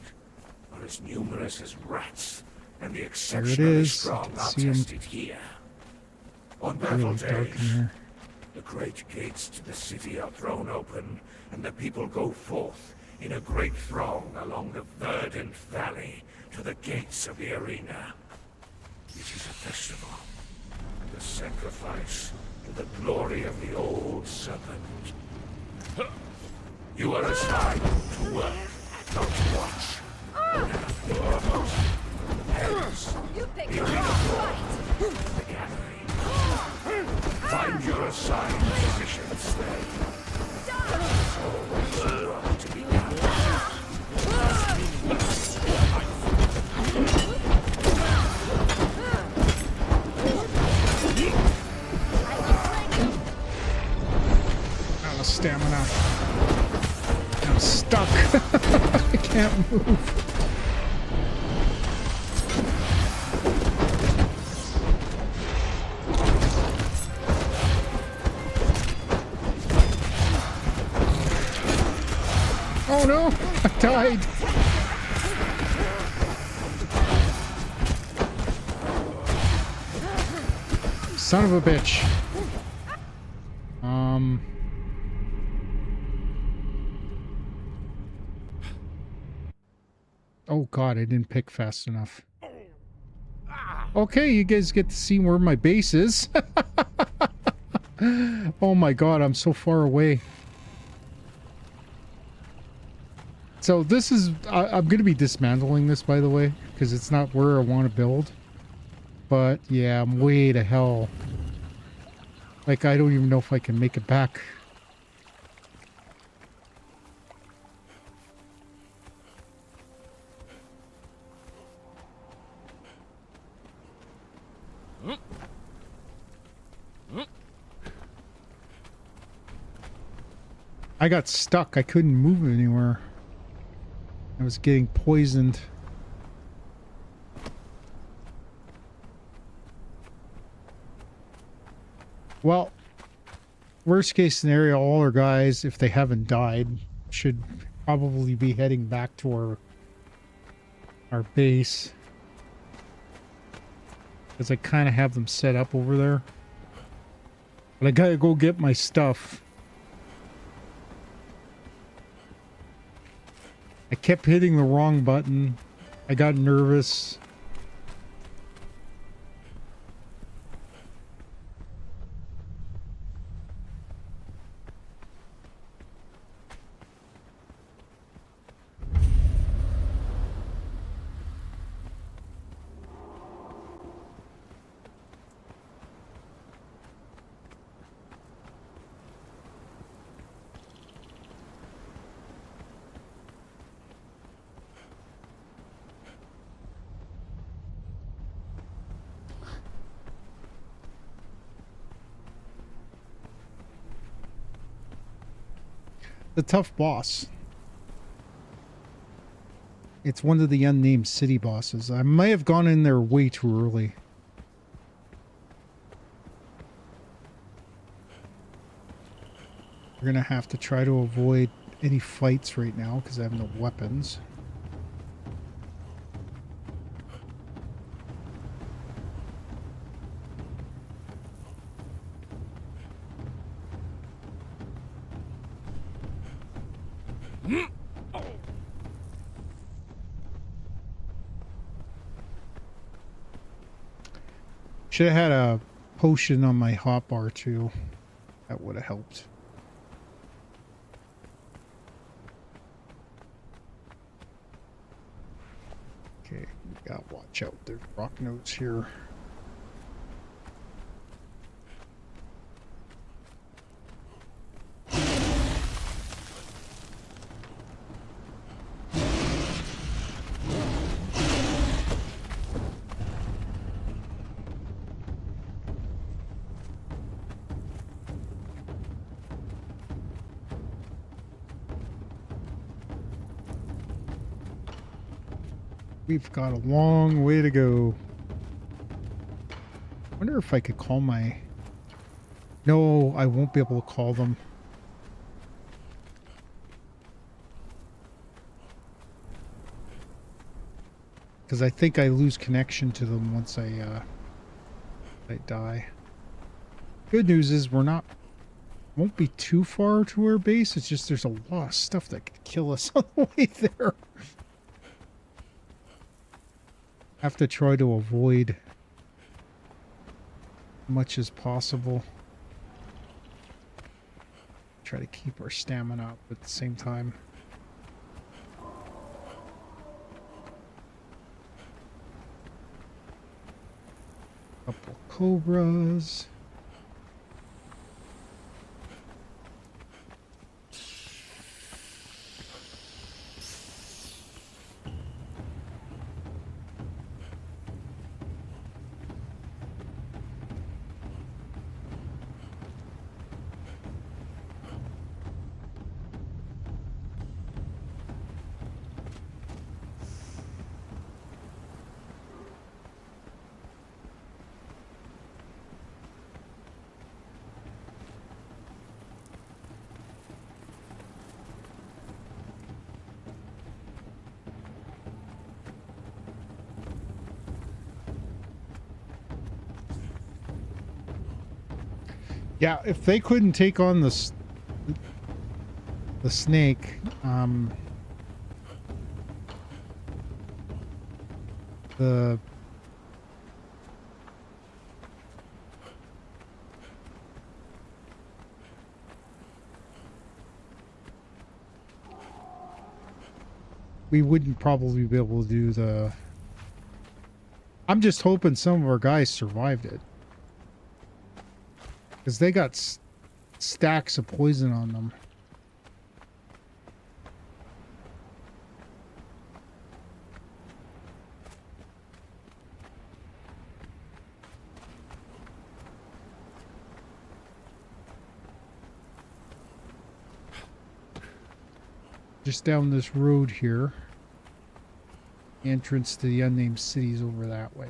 are as numerous as rats, and the exceptionally strong are tested here. On battle days, the great gates to the city are thrown open, and the people go forth in a great throng along the verdant valley to the gates of the arena. It is a festival, and a sacrifice to the glory of the old serpent. You are assigned to work, not to watch. Hence, the arena fight, the gathering. Find your assigned positions there. There's always work to be done. Stamina. I'm stuck. I can't move. Oh no, I died. Son of a bitch. Oh god, I didn't pick fast enough. Okay, you guys get to see where my base is. Oh my god, I'm so far away. So this is... I'm going to be dismantling this, by the way, because it's not where I want to build. But yeah, I'm way to hell. Like, I don't even know if I can make it back. I got stuck. I couldn't move anywhere. I was getting poisoned. Well, worst case scenario, all our guys, if they haven't died, should probably be heading back to our base. Because I kind of have them set up over there. But I gotta go get my stuff. I kept hitting the wrong button. I got nervous. The tough boss. It's one of the unnamed city bosses. I may have gone in there way too early. We're gonna have to try to avoid any fights right now because I have no weapons. Should have had a potion on my hotbar too. That would have helped. Okay, we gotta watch out. There's rock notes here. We've got a long way to go. I wonder if I could call my... No, I won't be able to call them. Because I think I lose connection to them once I die. Good news is won't be too far to our base. It's just there's a lot of stuff that could kill us on the way there. Have to try to avoid as much as possible. Try to keep our stamina up at the same time. Couple cobras. Yeah, if they couldn't take on the snake, we wouldn't probably be able to do the... I'm just hoping some of our guys survived it. Because they got stacks of poison on them. Just down this road here. The entrance to the unnamed city is over that way.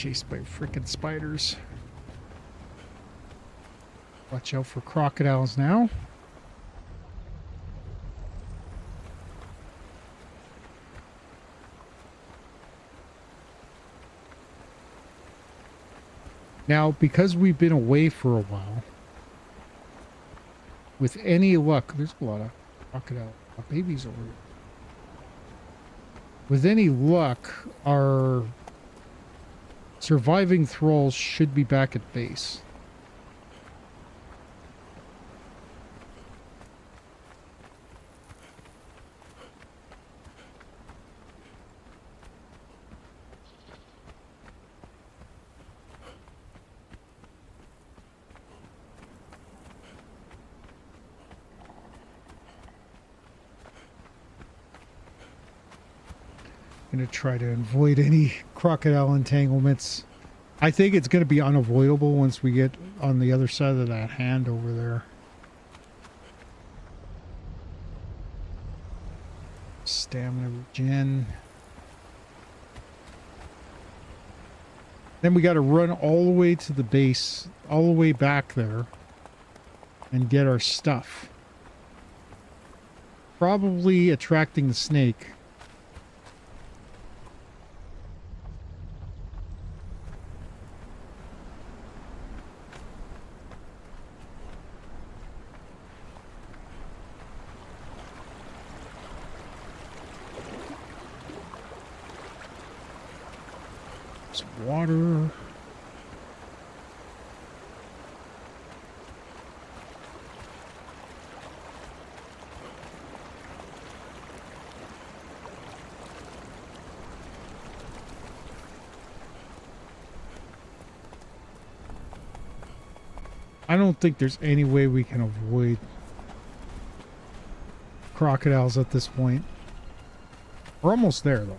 chased by freaking spiders. Watch out for crocodiles now. Now, because we've been away for a while, with any luck, there's a lot of crocodile babies over here. With any luck, our surviving thralls should be back at base. Gonna try to avoid any crocodile entanglements. I think it's gonna be unavoidable once we get on the other side of that hand over there. Stamina regen. Then we got to run all the way to the base, all the way back there, and get our stuff. Probably attracting the snake. Water. I don't think there's any way we can avoid crocodiles at this point. We're almost there, though.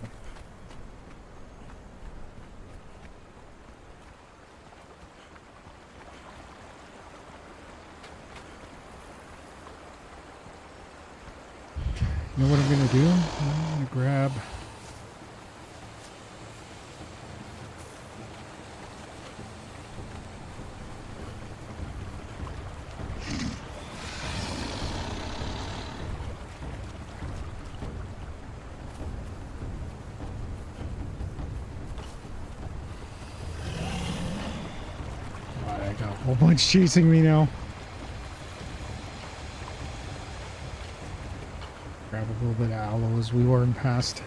You know what I'm going to do? I'm going to grab... I got a whole bunch chasing me now. Grab a little bit of aloe as we learn past.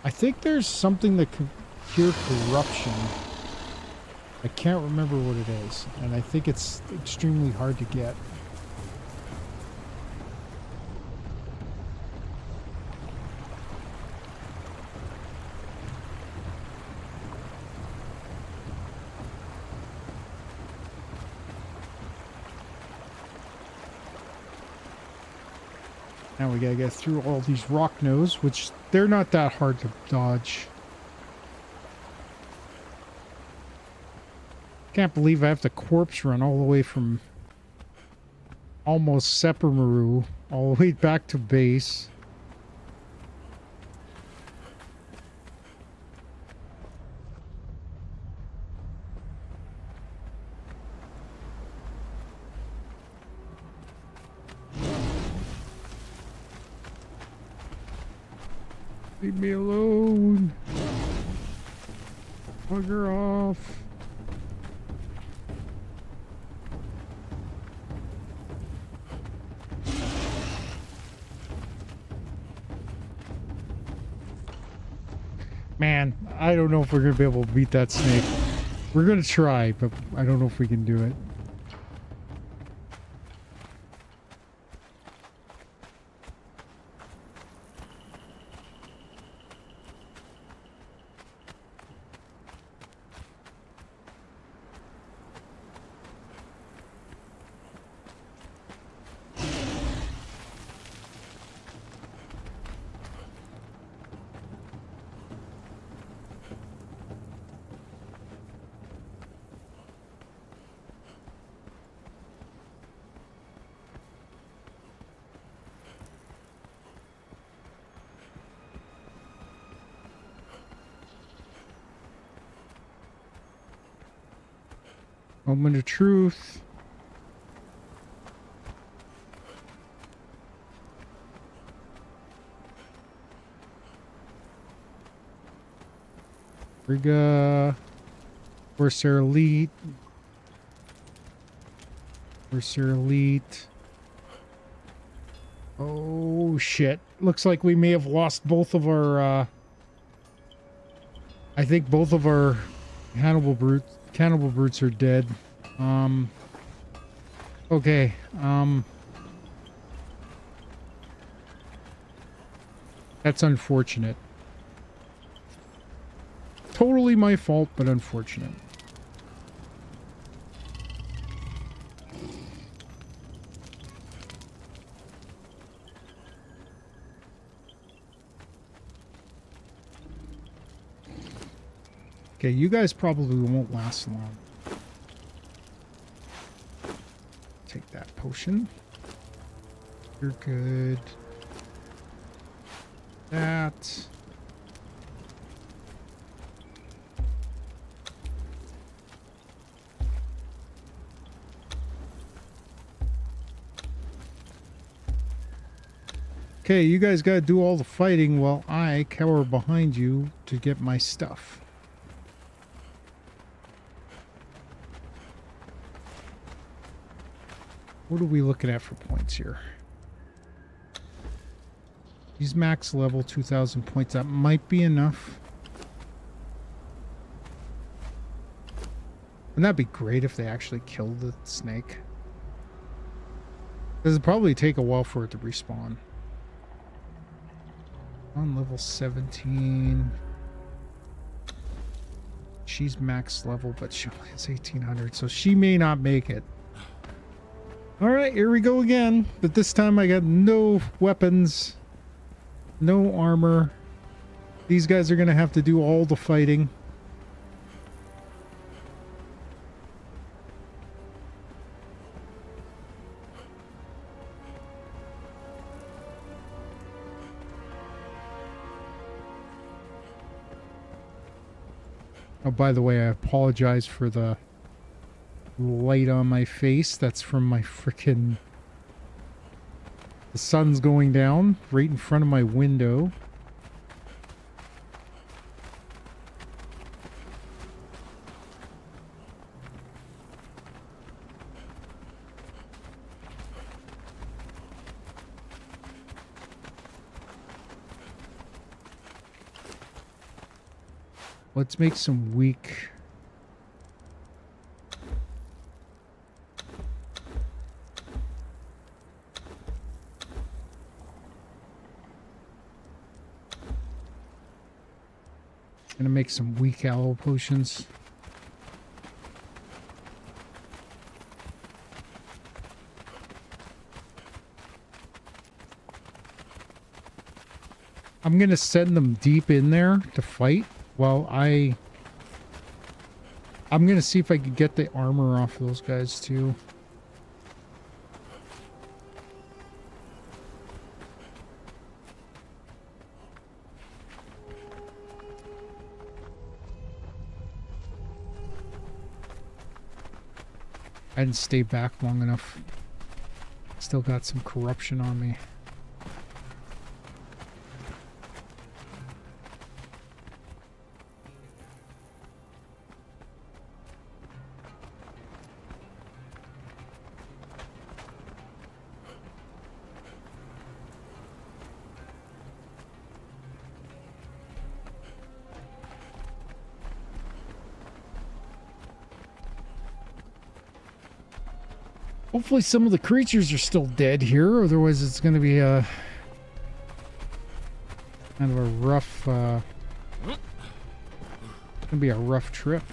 I think there's something that can cure corruption. I can't remember what it is, and I think it's extremely hard to get. Now we gotta get through all these rock nose, which they're not that hard to dodge. Can't believe I have to corpse run all the way from almost Seppermaru all the way back to base. Leave me alone. Bugger off. Man, I don't know if we're going to be able to beat that snake. We're going to try, but I don't know if we can do it. Moment of truth. Riga. Corsair Elite. Corsair Elite. Oh shit. Looks like we may have lost both of our I think both of our cannibal brutes are dead. Okay. That's unfortunate. Totally my fault, but unfortunate. Okay, you guys probably won't last long. Take that potion. You're good. That. Okay, you guys gotta do all the fighting while I cower behind you to get my stuff. What are we looking at for points here? He's max level, 2,000 points. That might be enough. Wouldn't that be great if they actually killed the snake? Because it'd probably take a while for it to respawn. On level 17. She's max level, but she only has 1,800, so she may not make it. Alright, here we go again. But this time I got no weapons, no armor. These guys are going to have to do all the fighting. Oh, by the way, I apologize for the light on my face. That's from my frickin'... The sun's going down right in front of my window. Let's make some weak... Gonna make some weak aloe potions. I'm gonna send them deep in there to fight while I'm gonna see if I can get the armor off those guys too. I didn't stay back long enough. Still got some corruption on me. Hopefully some of the creatures are still dead here, otherwise it's going to be a kind of a rough it's going to be a rough trip.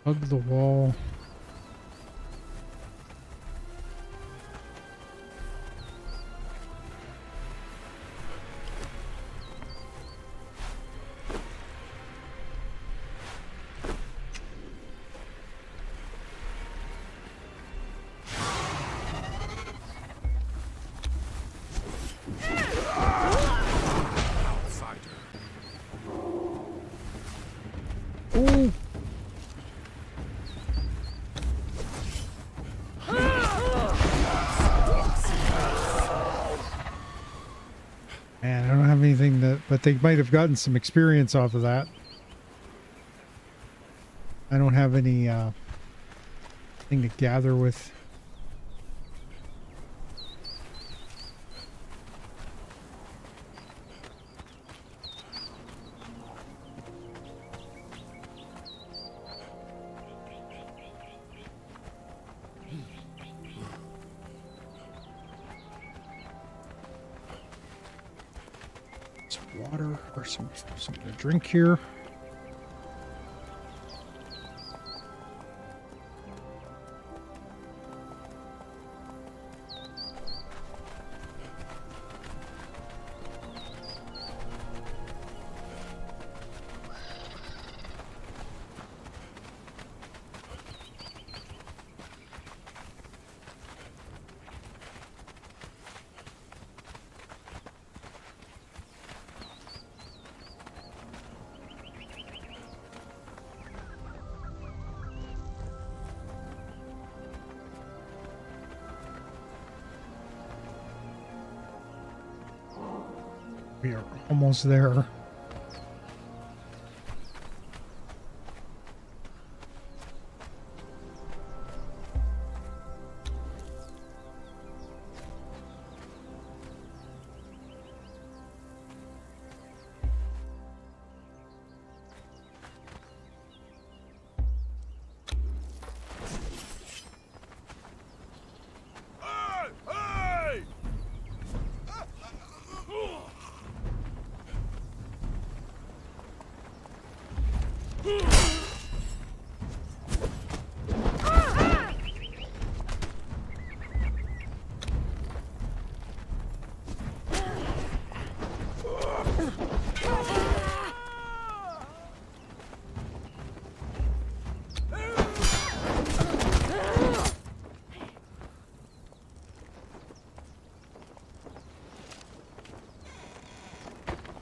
Hug the wall. Oh. Man, I don't have anything that, but they might have gotten some experience off of that. I don't have any thing to gather with. Water or something to drink here. We are almost there.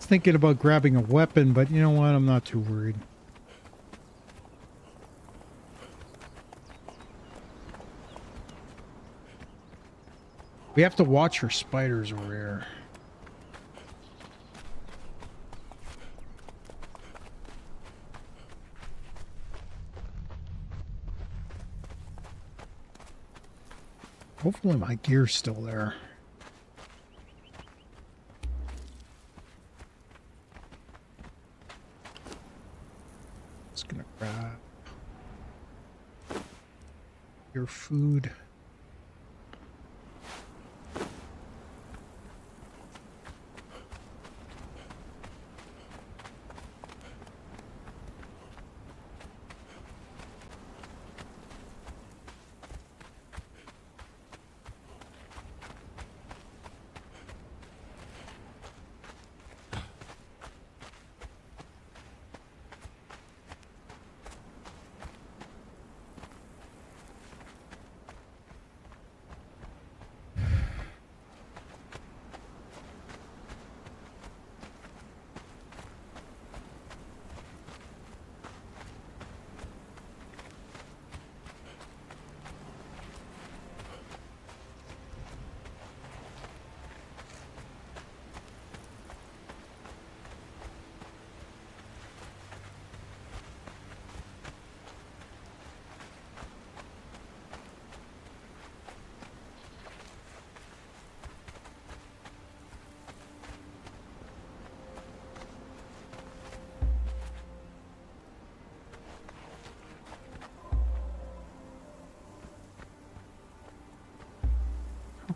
Thinking about grabbing a weapon, but you know what? I'm not too worried. We have to watch for spiders over here. Hopefully my gear's still there. Your food.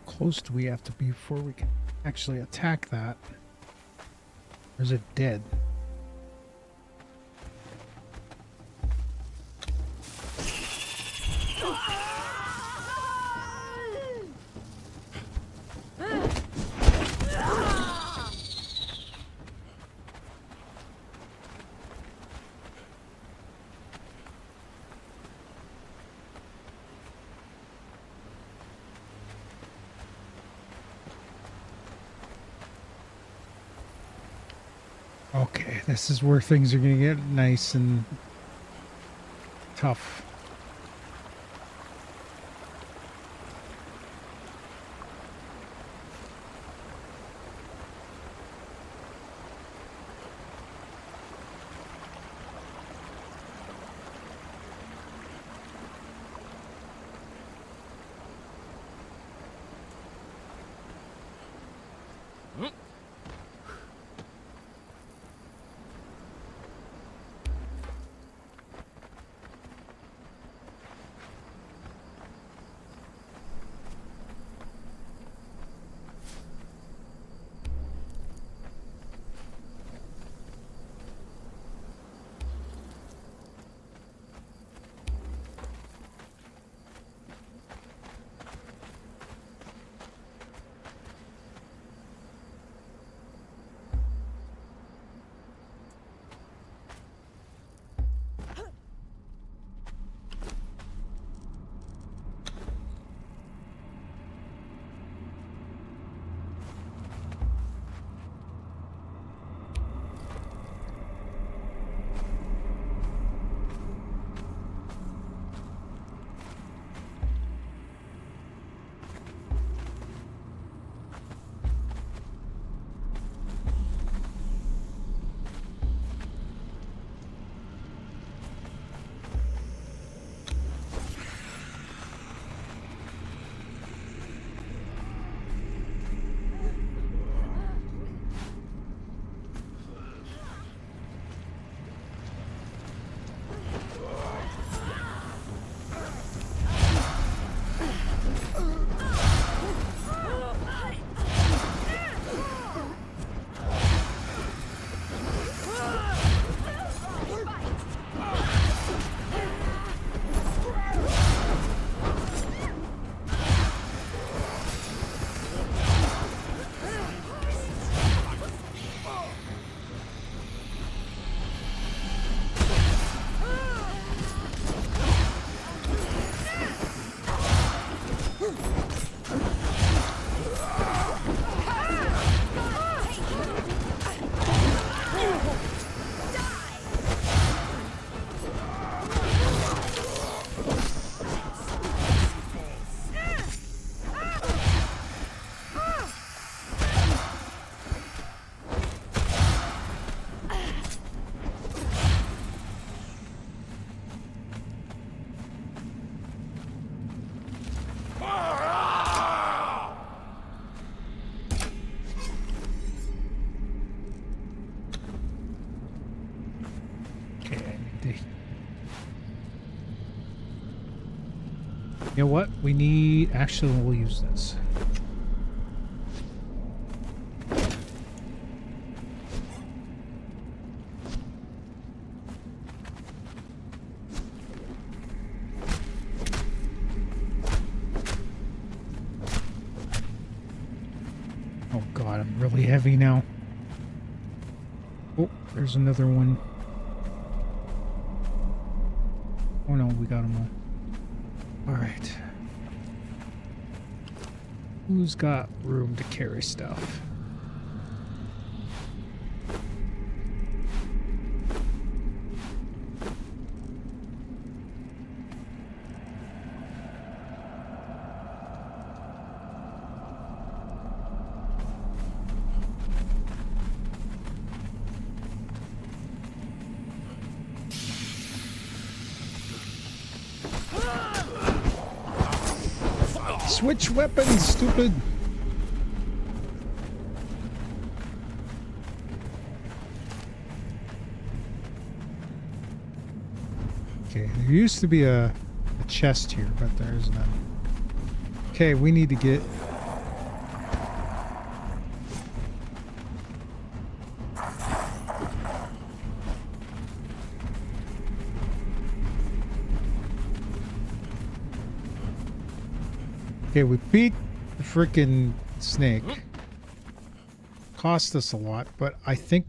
Close do we have to be before we can actually attack that? Or is it dead? Okay, this is where things are going to get nice and tough. You know what? We need... Actually, we'll use this. Oh god, I'm really heavy now. Oh, there's another one. Oh no, we got them all. Alright. Who's got room to carry stuff? Switch weapons, stupid! Okay, there used to be a chest here, but there's none. Okay, we need to get... Okay, we beat the frickin' snake. Cost us a lot, but I think...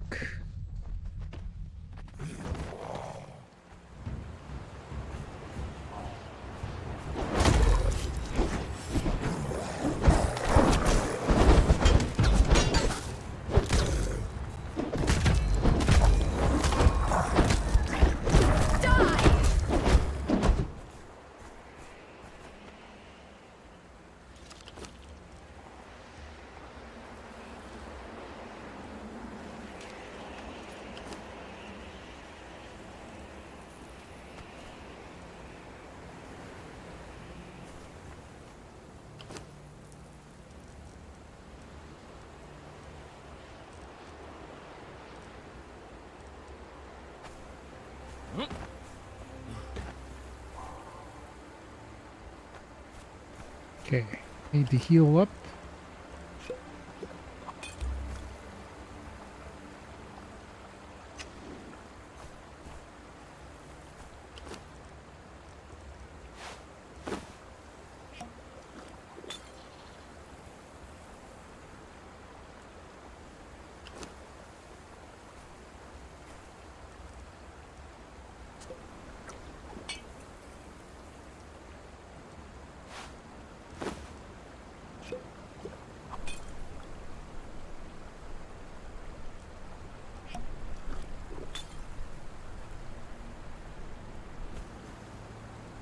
Okay, need to heal up.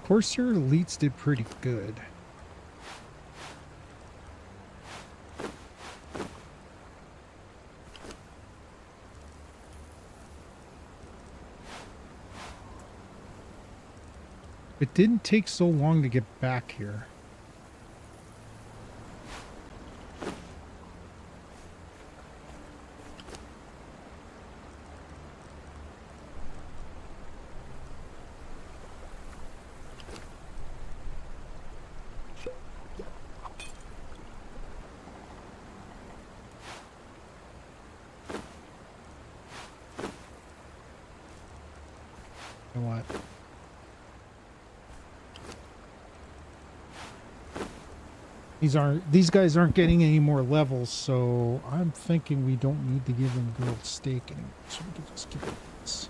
Corsair elites did pretty good. It didn't take so long to get back here. You know what? These guys aren't getting any more levels, so I'm thinking we don't need to give them grilled steak anymore. So we can just give them this.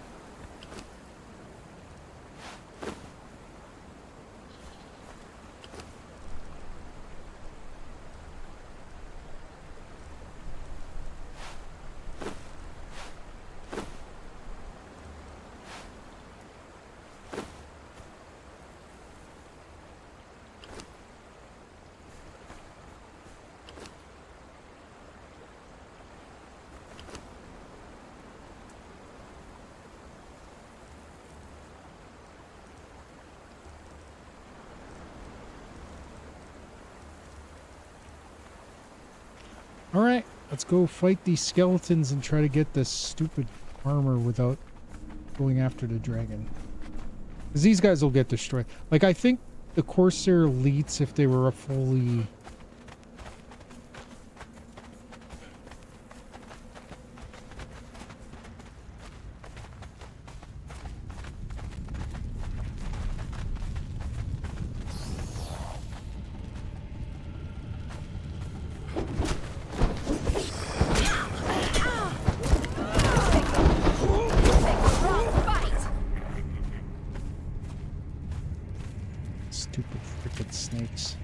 Alright, let's go fight these skeletons and try to get this stupid armor without going after the dragon. Because these guys will get destroyed. Like, I think the Corsair elites, if they were a fully... Stupid frickin' snakes.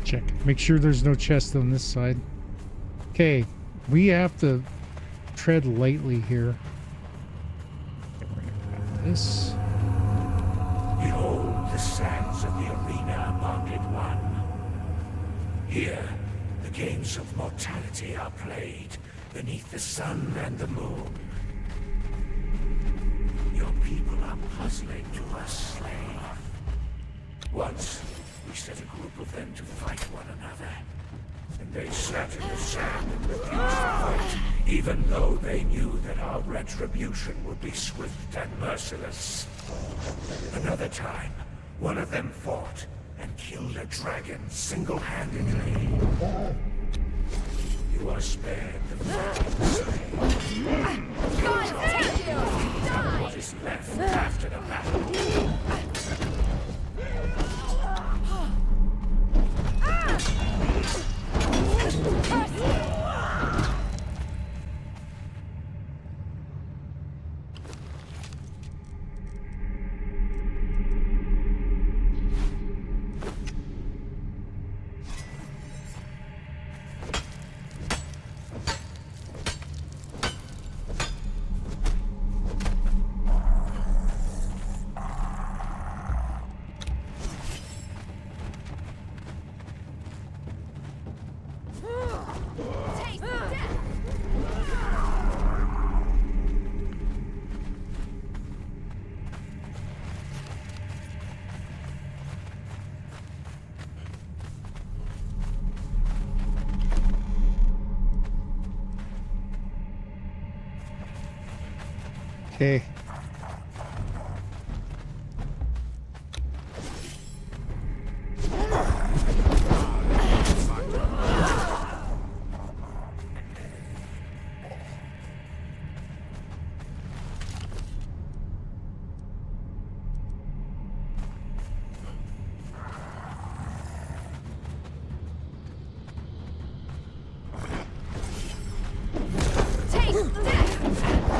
Check. Make sure there's no chest on this side. Okay, we have to tread lightly here. Get rid of this. Behold the sands of the arena, bonded one. Here, the games of mortality are played beneath the sun and the moon. Your people are puzzling to us, slave. Once, we set a group of them to fight one another. And they sat in the sand and refused to fight, even though they knew that our retribution would be swift and merciless. Another time, one of them fought and killed a dragon single-handedly. You are spared the fighting, slave. God take you! Die! What is left after the battle? Taste death! Okay. Taste death!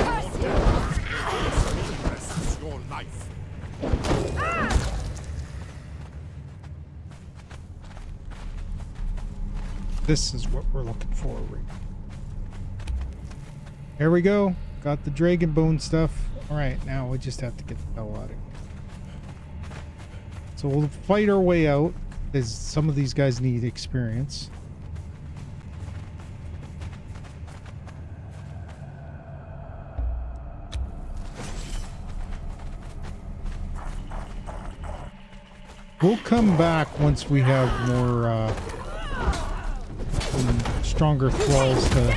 Curse you! This is your life. This is what we're looking for. There we go. Got the dragon bone stuff. Alright, now we just have to get the hell out of here. So we'll fight our way out, as some of these guys need experience. We'll come back once we have more stronger thralls to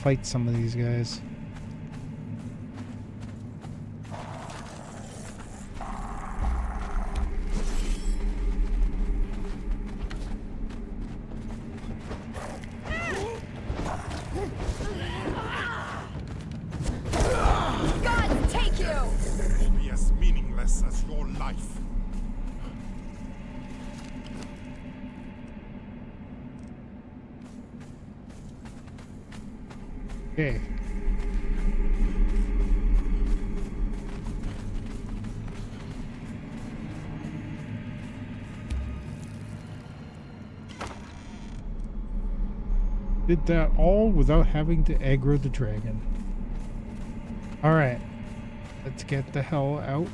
fight some of these guys. God take you! Will be as meaningless as your life. Okay. Did that all without having to aggro the dragon. Alright. Let's get the hell out.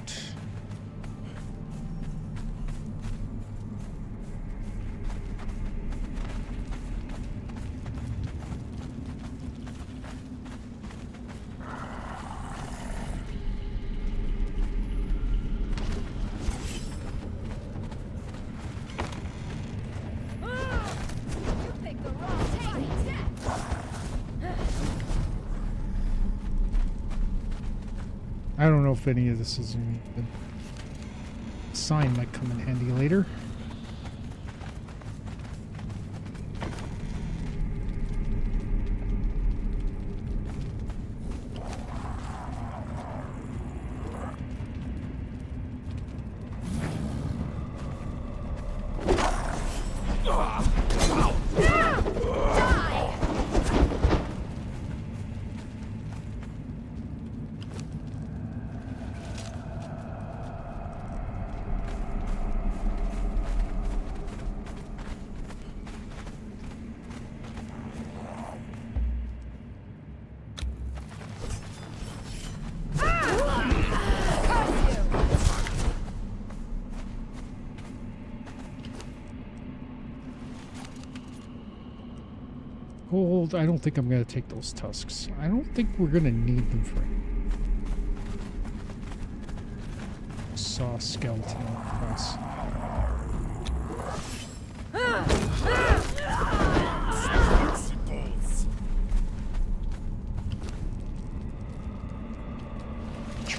You picked the wrong taste death! I don't know if any of this is any good. Sign might come in handy later. Die! Gold, I don't think I'm going to take those tusks. I don't think we're going to need them for anything. Saw skeleton across.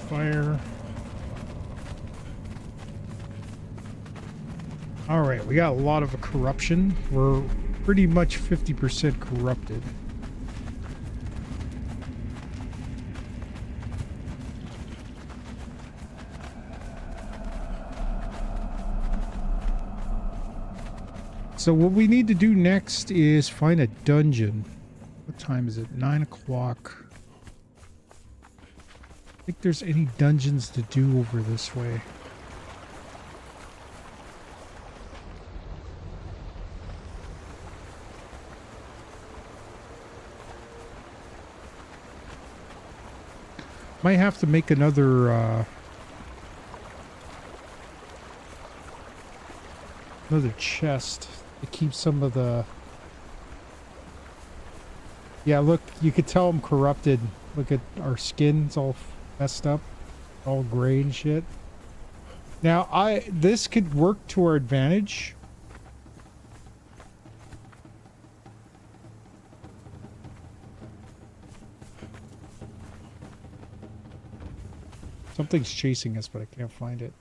Fire. All right, we got a lot of corruption. We're pretty much 50% corrupted. So what we need to do next is find a dungeon. What time is it? 9 o'clock. I think there's any dungeons to do over this way. Might have to make another chest to keep some of the... Yeah, look, you could tell I'm corrupted. Look at our skin, it's all messed up, all gray and shit. Now, this could work to our advantage. Something's chasing us, but I can't find it.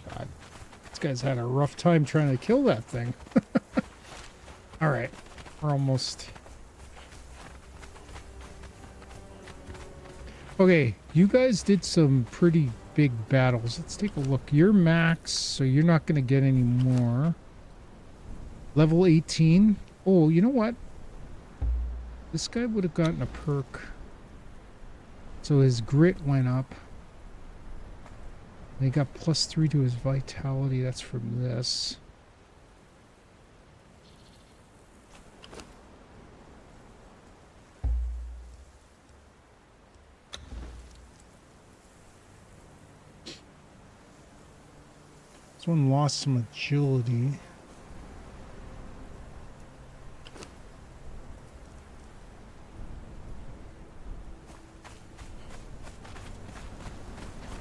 God, this guy's had a rough time trying to kill that thing. All right, we're almost... Okay, you guys did some pretty big battles. Let's take a look. You're max, so you're not going to get any more. Level 18. Oh, you know what? This guy would have gotten a perk. So his grit went up. And he got +3 to his vitality. That's from this. This one lost some agility.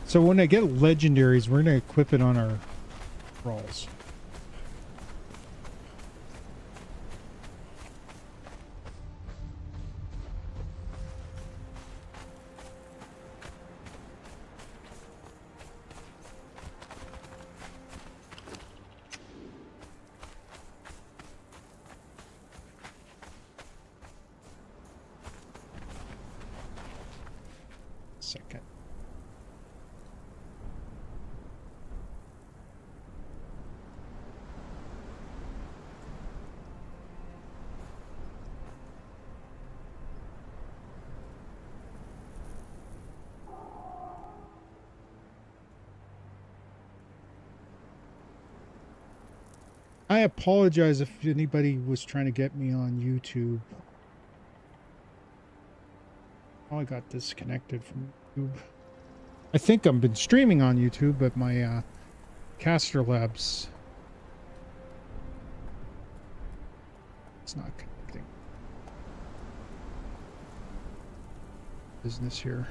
So when I get legendaries, we're going to equip it on our thralls. Second. I apologize if anybody was trying to get me on YouTube. Oh, I got disconnected from YouTube. I think I've been streaming on YouTube, but my caster labs, it's not connecting. Business here.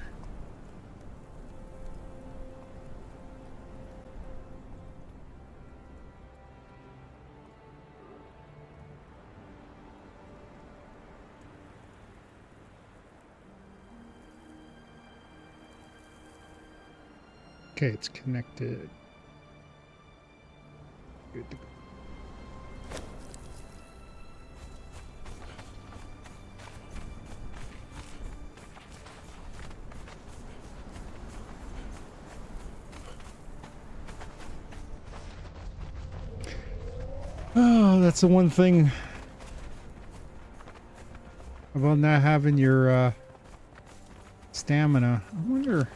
Okay, it's connected. Good to go. Oh, that's the one thing about not having your stamina. I wonder...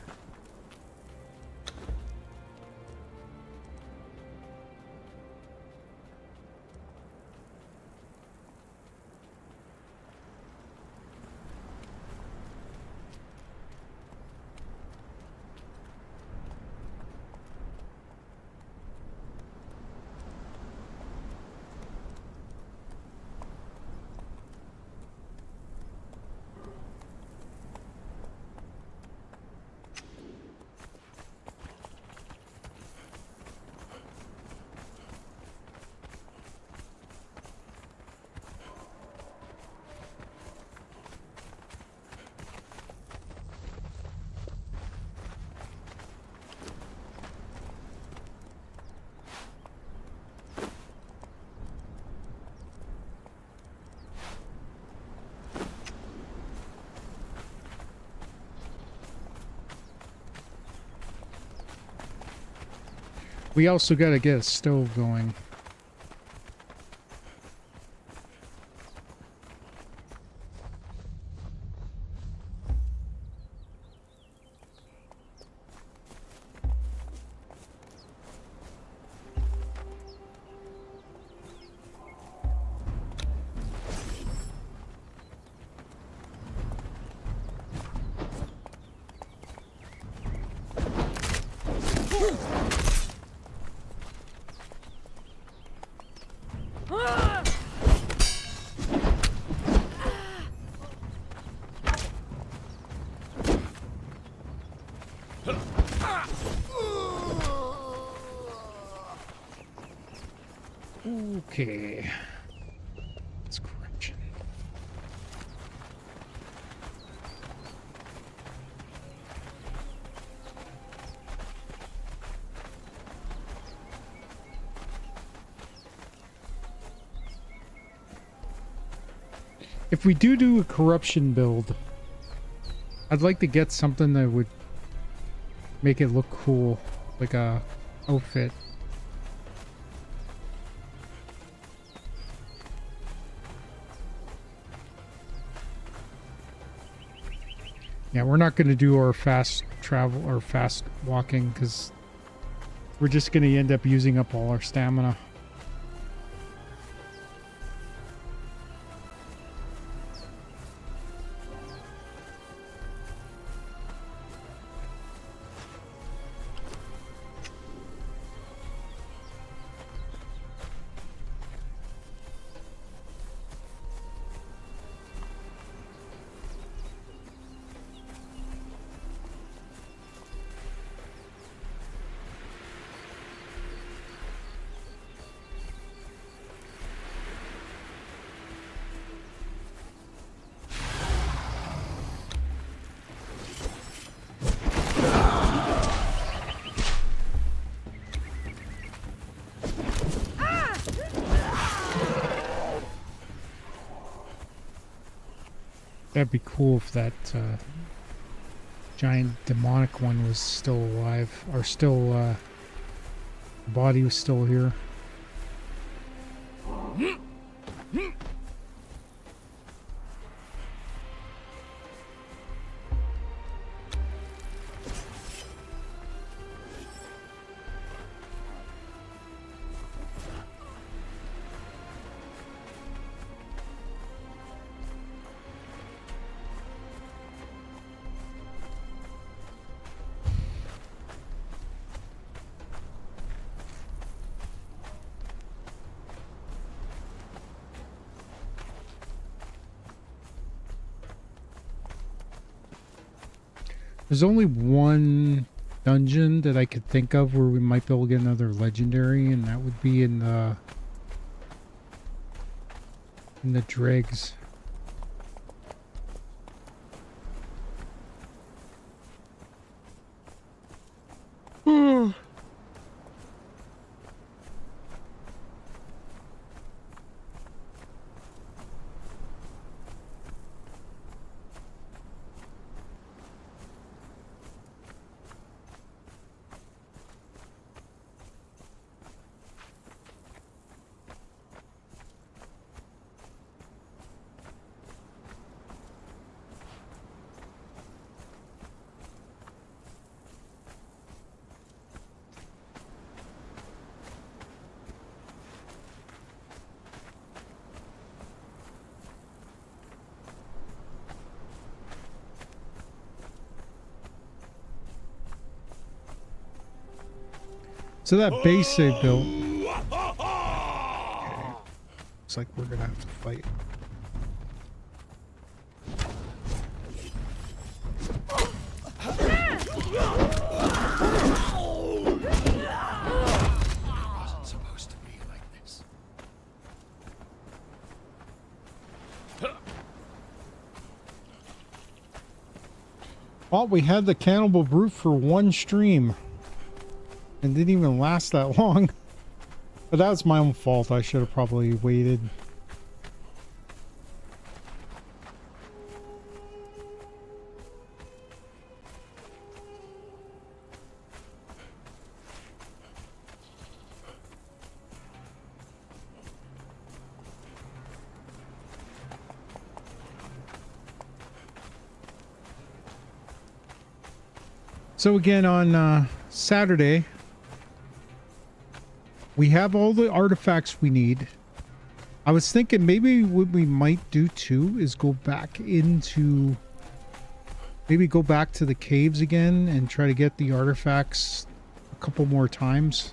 we also got to get a stove going. Okay. Let's correction. If we do a corruption build, I'd like to get something that would make it look cool, like a outfit. Yeah, we're not going to do our fast travel or fast walking because we're just going to end up using up all our stamina. That'd be cool if that giant demonic one was still alive, or still, the body was still here. There's only one dungeon that I could think of where we might be able to get another legendary, and that would be in the dregs. So that base they built. Okay. Looks like we're gonna have to fight. Wasn't supposed to be like this. Well, we had the Cannibal Brute for one stream. It didn't even last that long. But that was my own fault. I should have probably waited. So again, on Saturday, we have all the artifacts we need. I was thinking maybe what we might do too is go back into... Maybe go back to the caves again and try to get the artifacts a couple more times.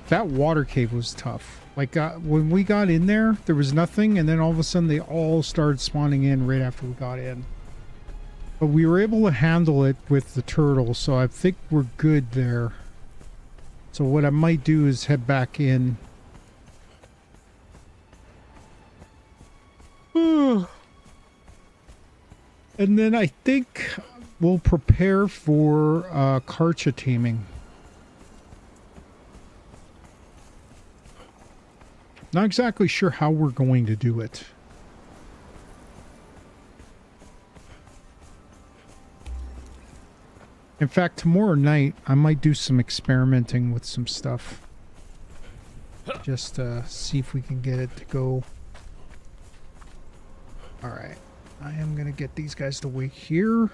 That water cave was tough. Like, when we got in there, there was nothing, and then all of a sudden they all started spawning in right after we got in. But we were able to handle it with the turtle, so I think we're good there. So what I might do is head back in. And then I think we'll prepare for Karcha taming. Not exactly sure how we're going to do it. In fact, tomorrow night, I might do some experimenting with some stuff. Just see if we can get it to go. Alright. I am going to get these guys to wait here.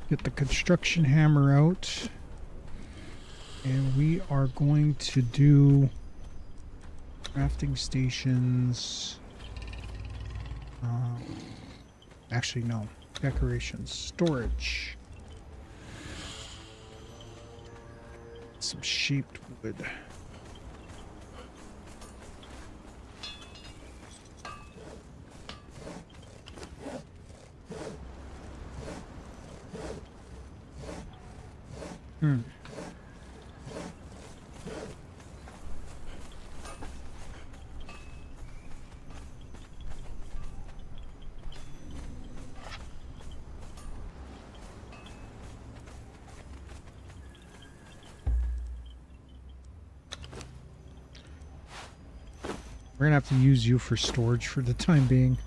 Get the construction hammer out, and we are going to do crafting stations. Actually, no. Decorations. Storage. Some shaped wood. We're gonna have to use you for storage for the time being.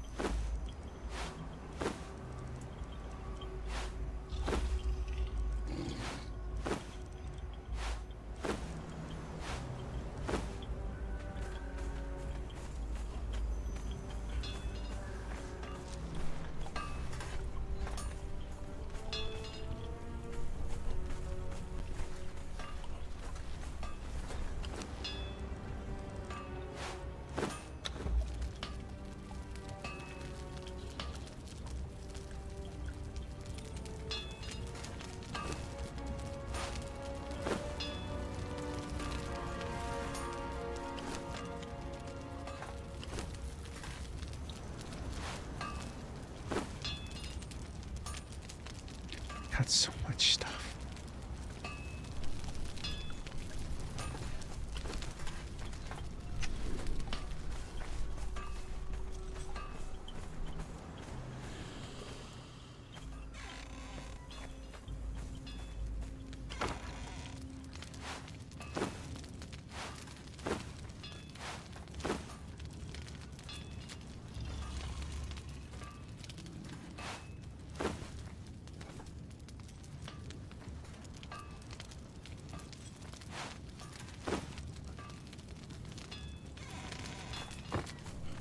Got so much stuff.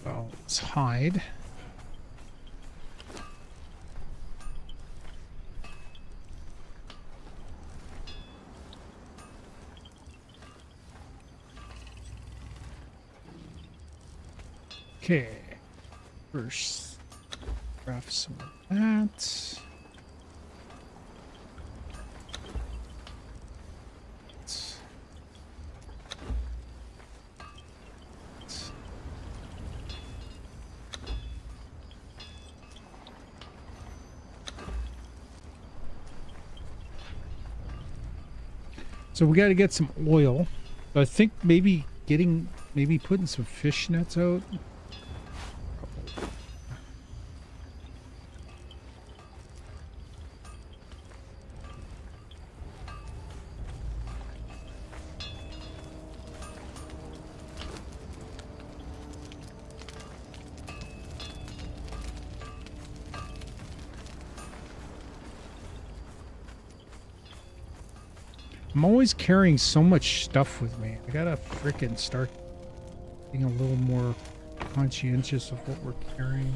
Well, let's hide. Okay. First, craft some of that. So we got to get some oil. I think maybe putting some fish nets out. I'm always carrying so much stuff with me. I gotta frickin' start being a little more conscientious of what we're carrying.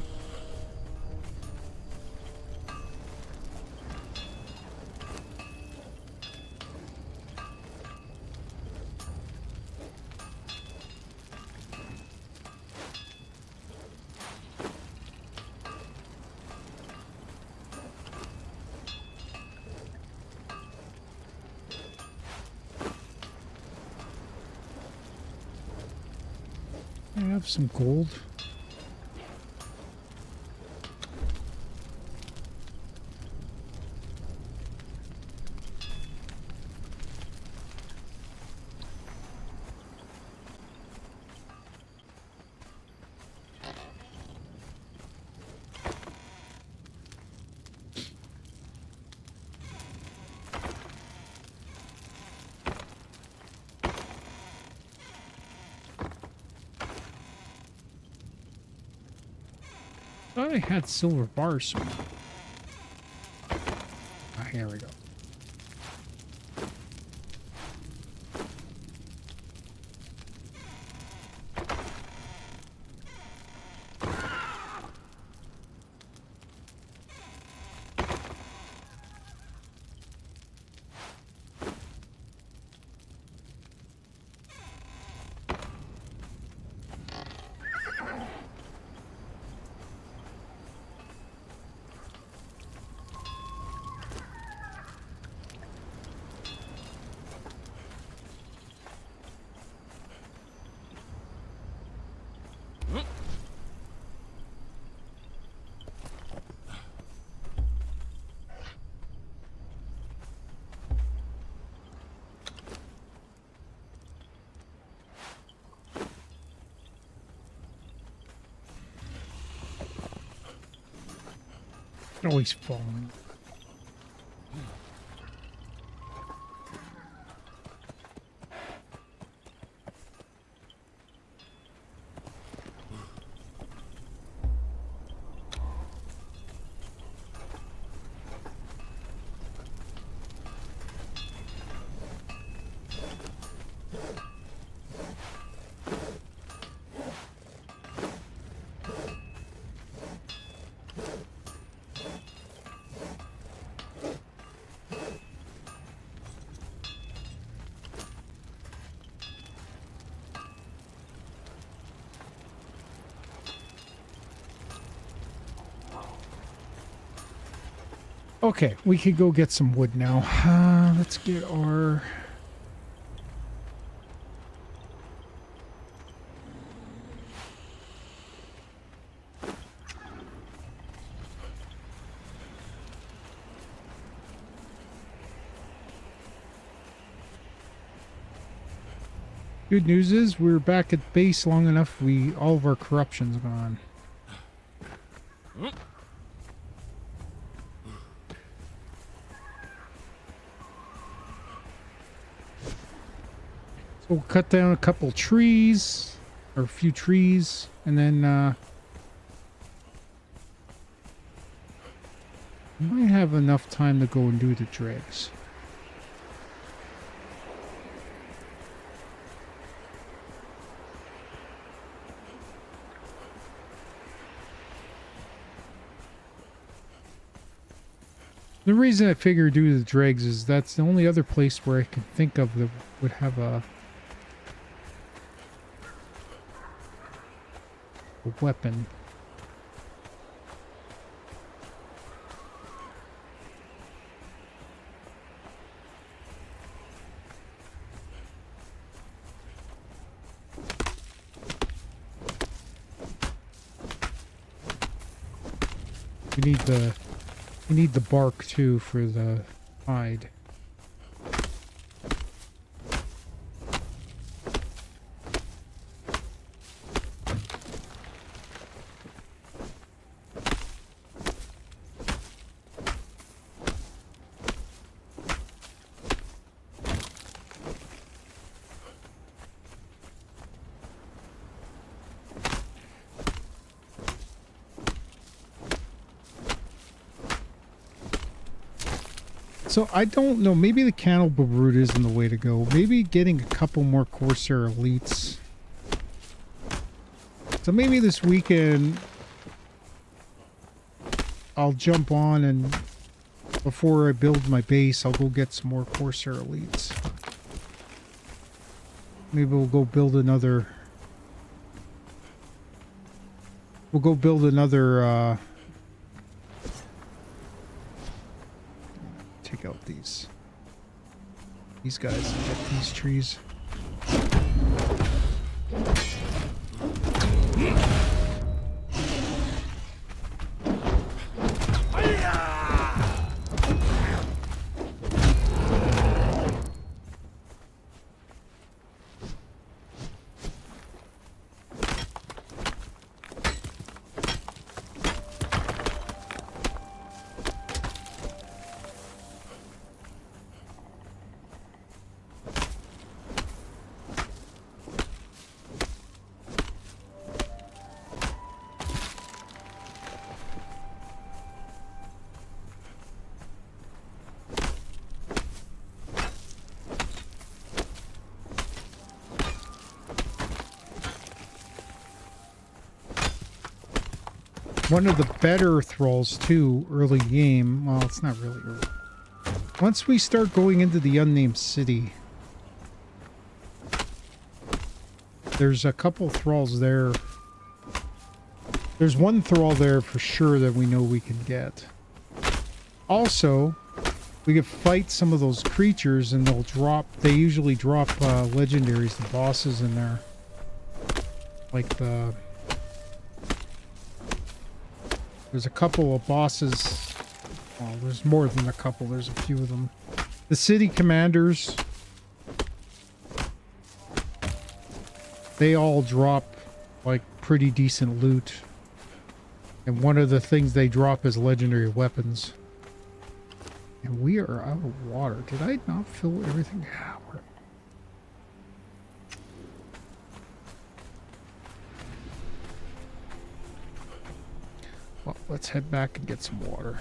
I have some gold. I thought I had silver bars somewhere. Ah, here we go. Always falling. Okay, we could go get some wood now. Let's get our... Good news is we're back at base long enough. All of our corruption's gone. So we'll cut down a couple trees, or a few trees, and then we might have enough time to go and do the dregs. The reason I figure do the dregs is that's the only other place where I can think of that would have a weapon. We need the bark too for the hide. So I don't know. Maybe the Cannibal Brute isn't the way to go. Maybe getting a couple more Corsair elites. So maybe this weekend I'll jump on and before I build my base, I'll go get some more Corsair elites. Maybe we'll go build another. We'll go build another. Take out these guys and get these trees. One of the better thralls too, early game. Well, it's not really early. Once we start going into the unnamed city, there's a couple thralls there. There's one thrall there for sure that we know we can get. Also, we could fight some of those creatures and they'll drop, they usually drop legendaries, the bosses in there. Like the... There's a couple of bosses. Well, there's more than a couple. There's a few of them. The city commanders. They all drop like pretty decent loot. And one of the things they drop is legendary weapons. And we are out of water. Did I not fill everything? Yeah, well, let's head back and get some water.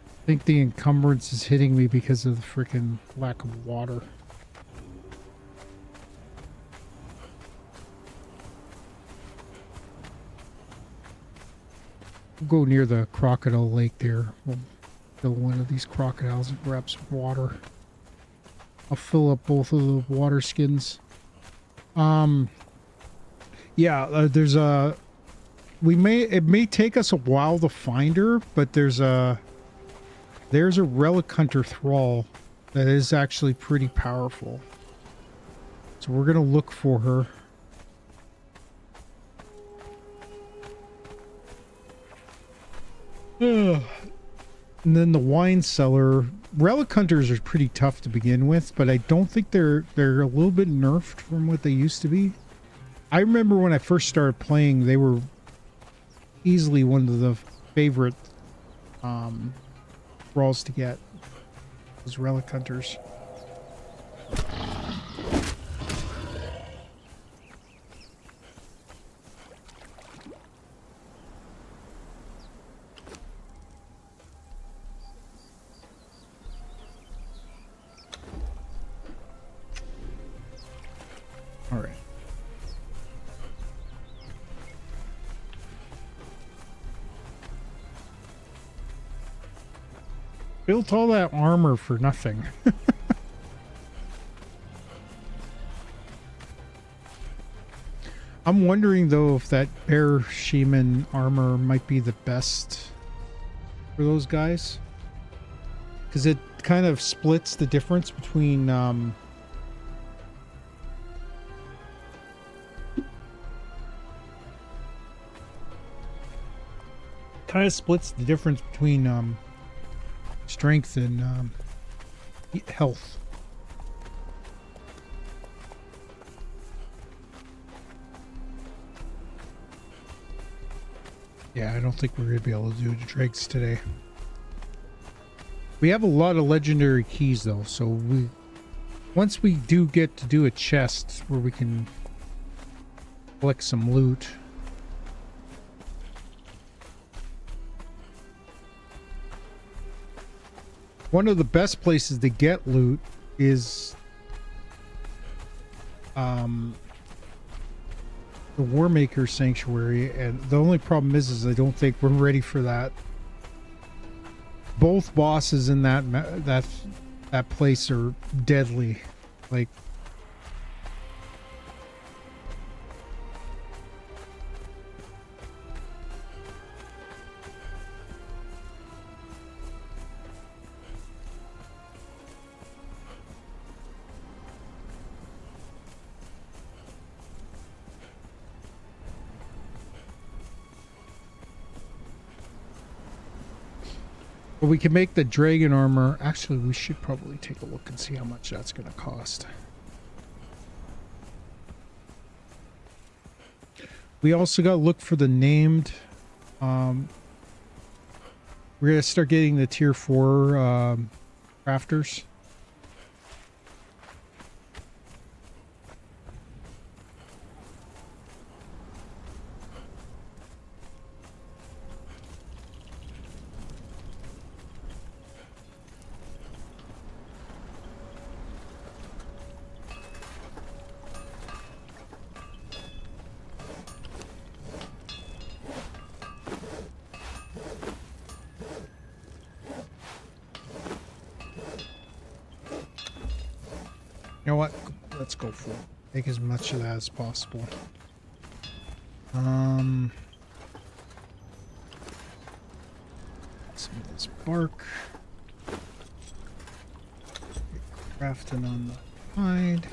I think the encumbrance is hitting me because of the freaking lack of water. We'll go near the crocodile lake there. We'll kill one of these crocodiles and grab some water. I'll fill up both of the water skins. Yeah, there's a... It may take us a while to find her, but there's a relic hunter thrall that is actually pretty powerful. So we're gonna look for her. And then the wine cellar. Relic hunters are pretty tough to begin with, but I don't think they're a little bit nerfed from what they used to be. I remember when I first started playing, they were easily one of the favorite thralls to get. Those relic hunters. All right. Built all that armor for nothing. I'm wondering though if that bear shaman armor might be the best for those guys, because it kind of splits the difference between strength and health. Yeah, I don't think we're going to be able to do the dregs today. We have a lot of legendary keys though, so once we do get to do a chest where we can collect some loot. One of the best places to get loot is the Warmaker Sanctuary, and the only problem is I don't think we're ready for that. Both bosses in that place are deadly. Like, but we can make the dragon armor. Actually, we should probably take a look and see how much that's going to cost. We also got to look for the named. We're going to start getting the tier 4 crafters. You know what? Let's go for it. Take as much of that as possible. Some of this bark. Get crafting on the hide.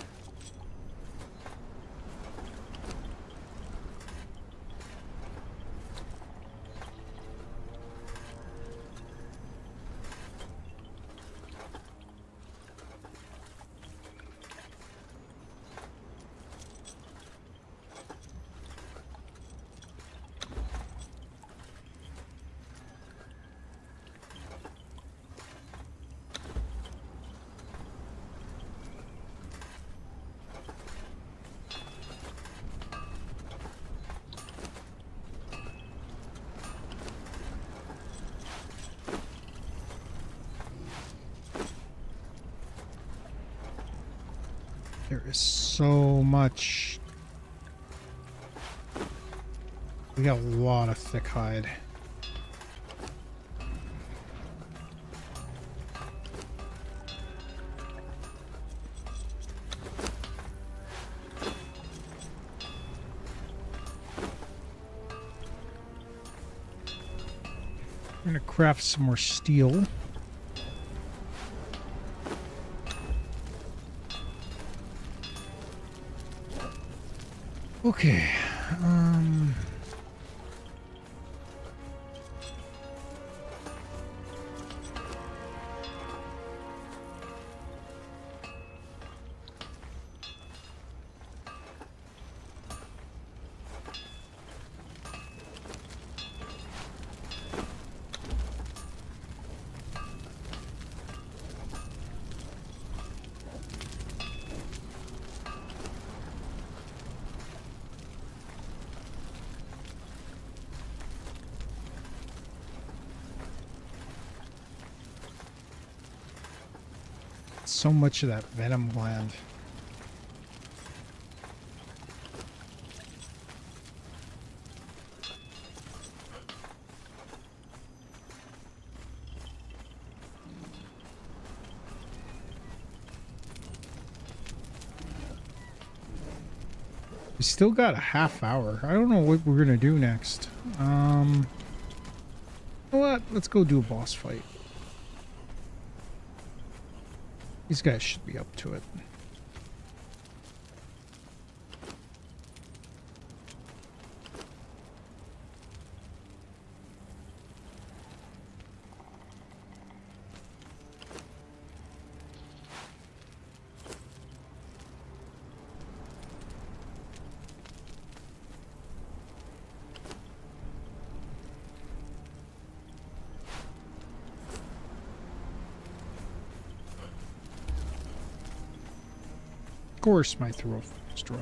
There is so much. We got a lot of thick hide. We're gonna craft some more steel. Okay, so much of that venom gland. We still got a half hour. I don't know what we're gonna do next. You know what? Let's go do a boss fight. These guys should be up to it. Of course my throat is dry.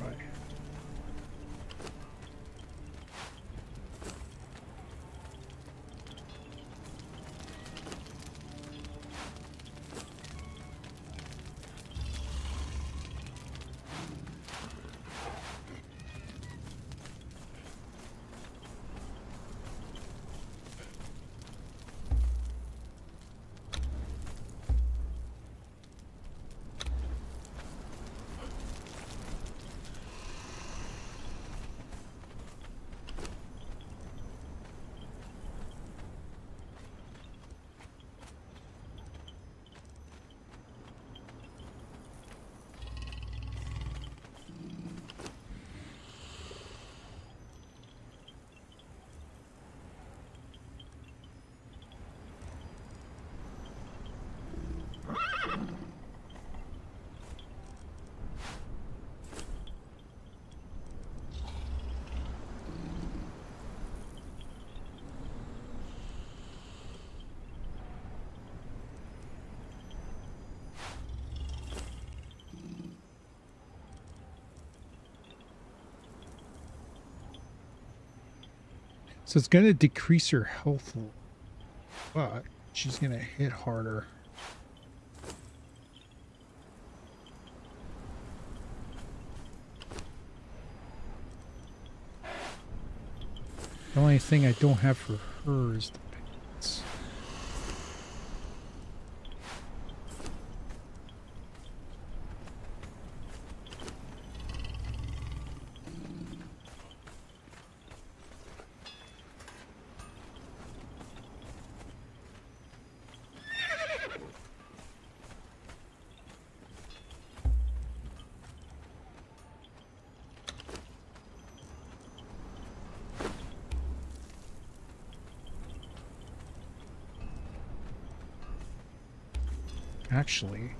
So it's going to decrease her health, but she's going to hit harder. The only thing I don't have for her is the pants. Actually,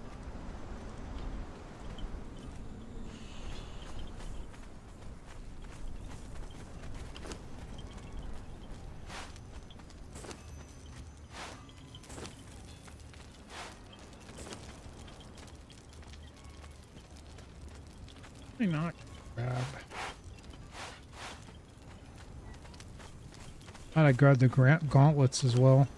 why not grab? I grab the gauntlets as well.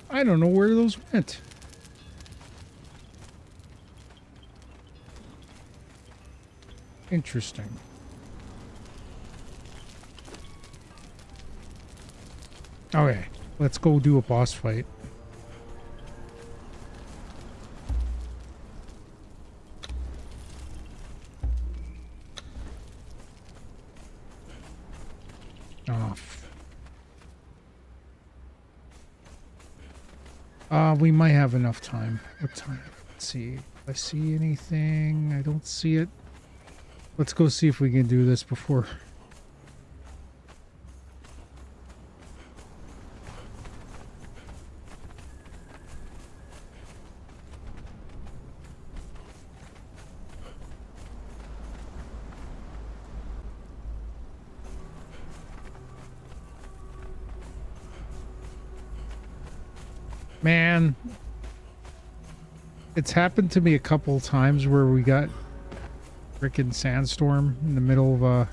I don't know where those went. Interesting. Okay, let's go do a boss fight. We might have enough time. What time? Let's see. If I see anything, I don't see it. Let's go see if we can do this before. Man, it's happened to me a couple times where we got frickin' sandstorm in the middle of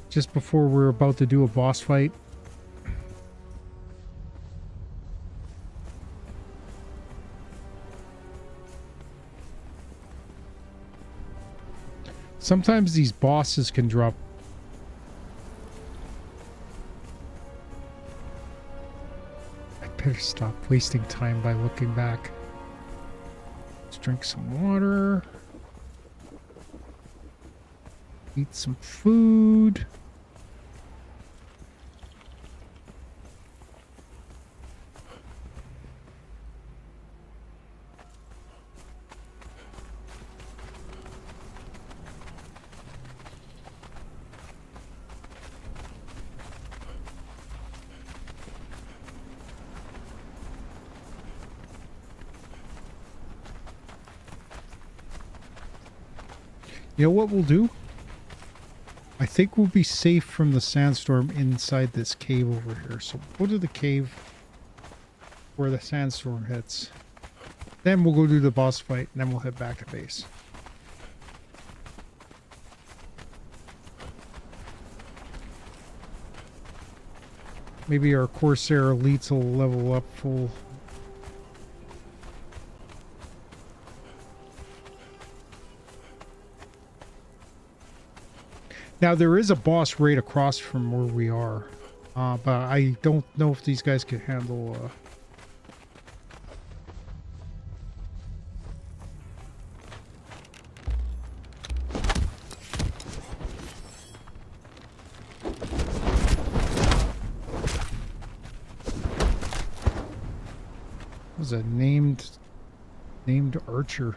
just before we're about to do a boss fight. Sometimes these bosses can drop. Better stop wasting time by looking back. Let's drink some water. Eat some food. You know what we'll do? I think we'll be safe from the sandstorm inside this cave over here. So go to the cave where the sandstorm hits. Then we'll go do the boss fight, and then we'll head back to base. Maybe our Corsair elites will level up full. Now there is a boss right across from where we are, but I don't know if these guys can handle. Was a named archer.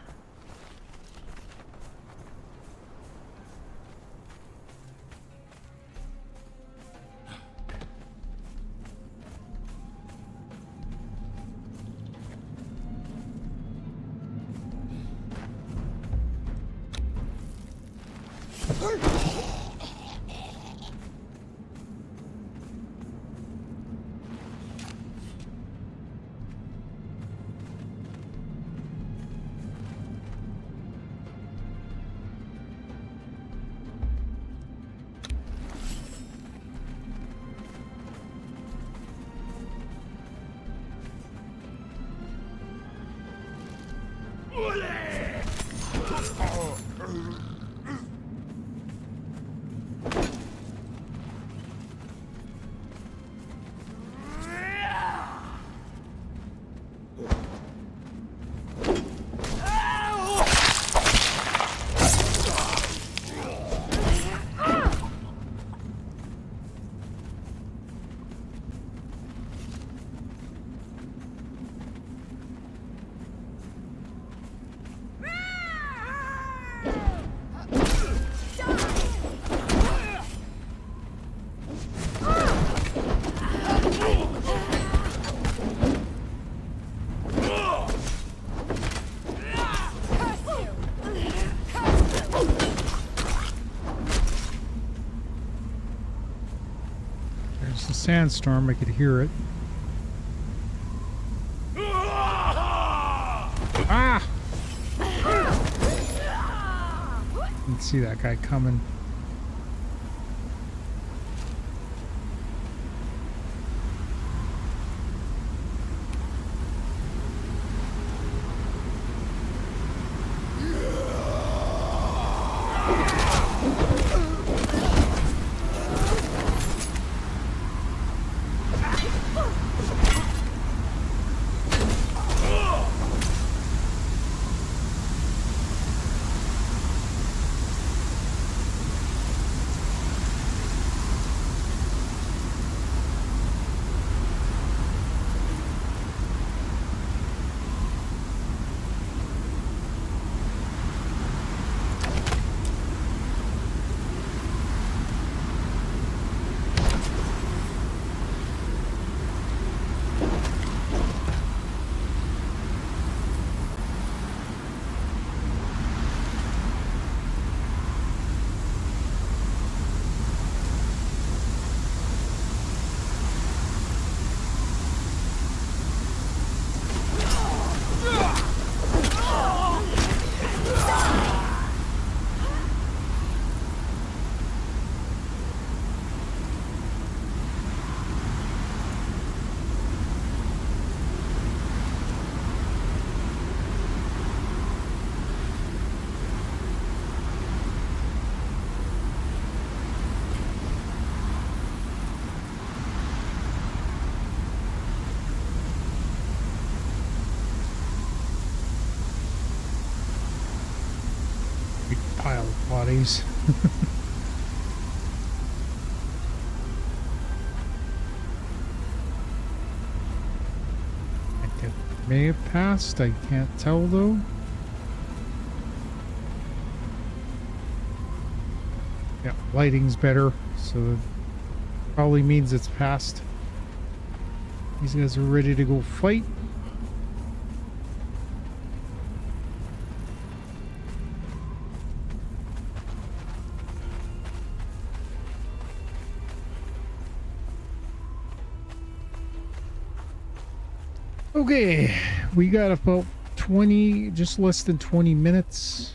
Sandstorm, I could hear it. Ah! Didn't see that guy coming. Pile of bodies. I think it may have passed, I can't tell though. Yeah, lighting's better, so probably means it's passed. These guys are ready to go fight. Okay, we got about 20, just less than 20 minutes.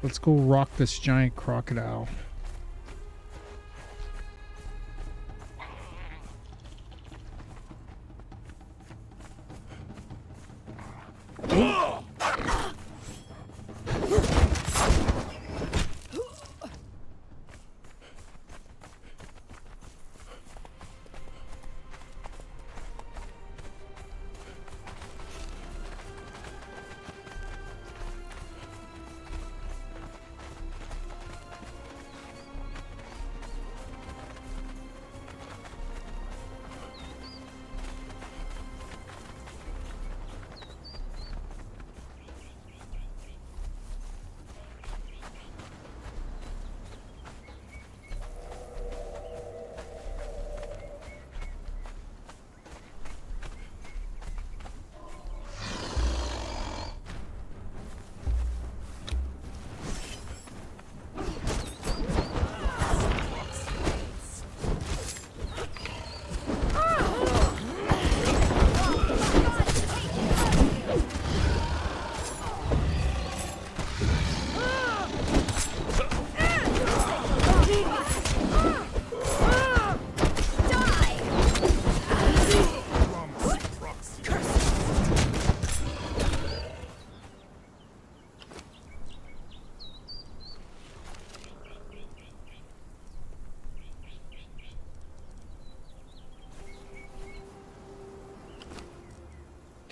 Let's go rock this giant crocodile.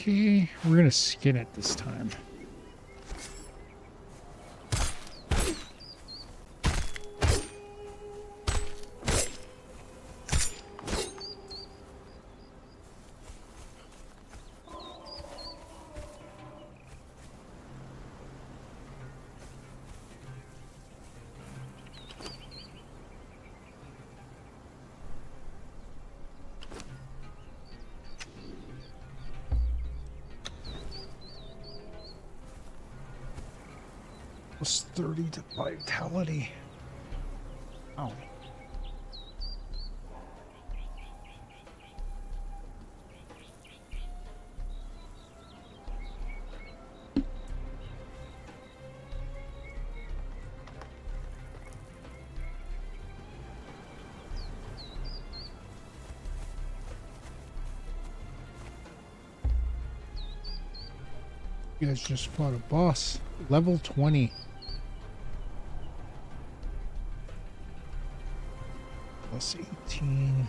Okay, we're gonna skin it this time. Plus 30 to vitality. Oh. You guys just fought a boss. Level 20. Plus 18.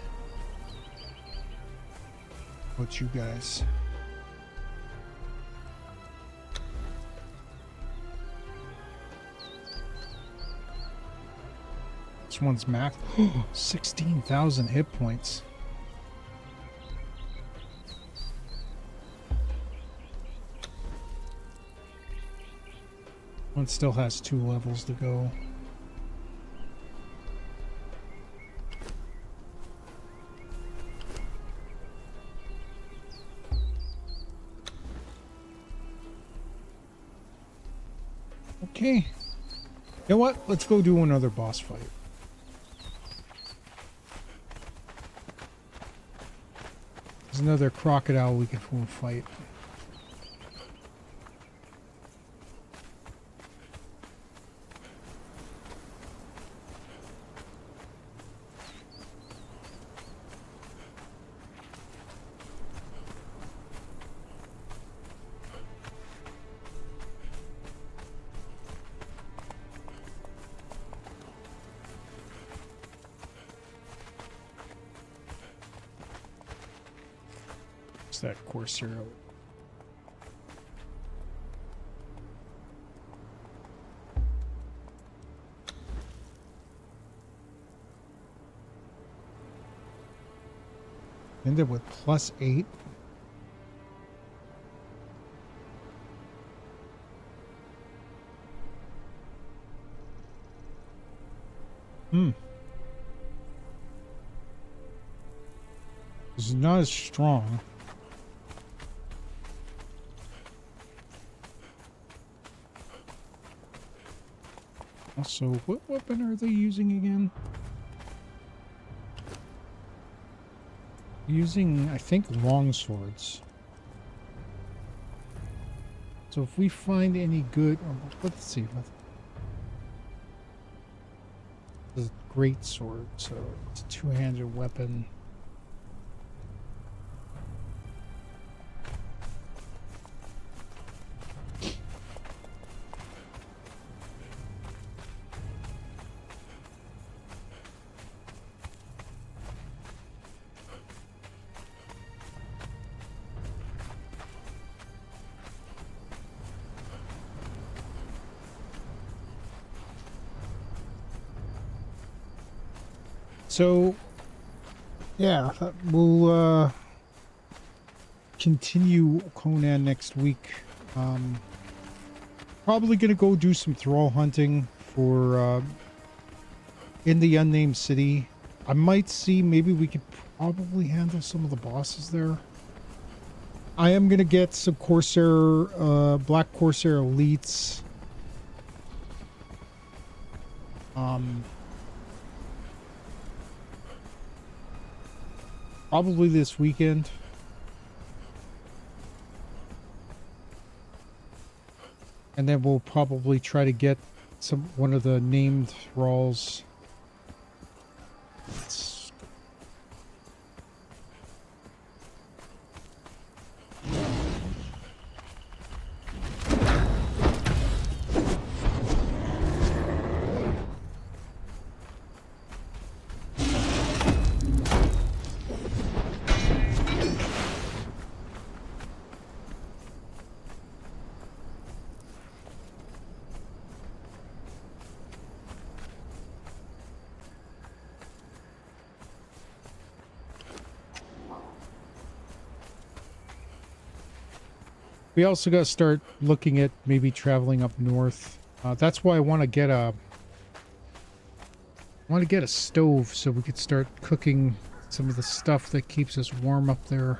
What you guys? This one's max. 16,000 hit points. One still has 2 levels to go. Okay. You know what? Let's go do another boss fight. There's another crocodile we can go fight. That Corsair. Ended with plus 8. It's not as strong. Also, what weapon are they using again? Using, I think, long swords. So if we find any good, let's see. The great sword, so it's a two-handed weapon. So, yeah, we'll continue Conan next week. Probably gonna go do some thrall hunting for in the unnamed city. I might see, maybe we could probably handle some of the bosses there. I am gonna get some Corsair, Black Corsair elites. Probably this weekend. And then we'll probably try to get one of the named thralls. We also got to start looking at maybe traveling up north. That's why I want to get a stove so we could start cooking some of the stuff that keeps us warm up there.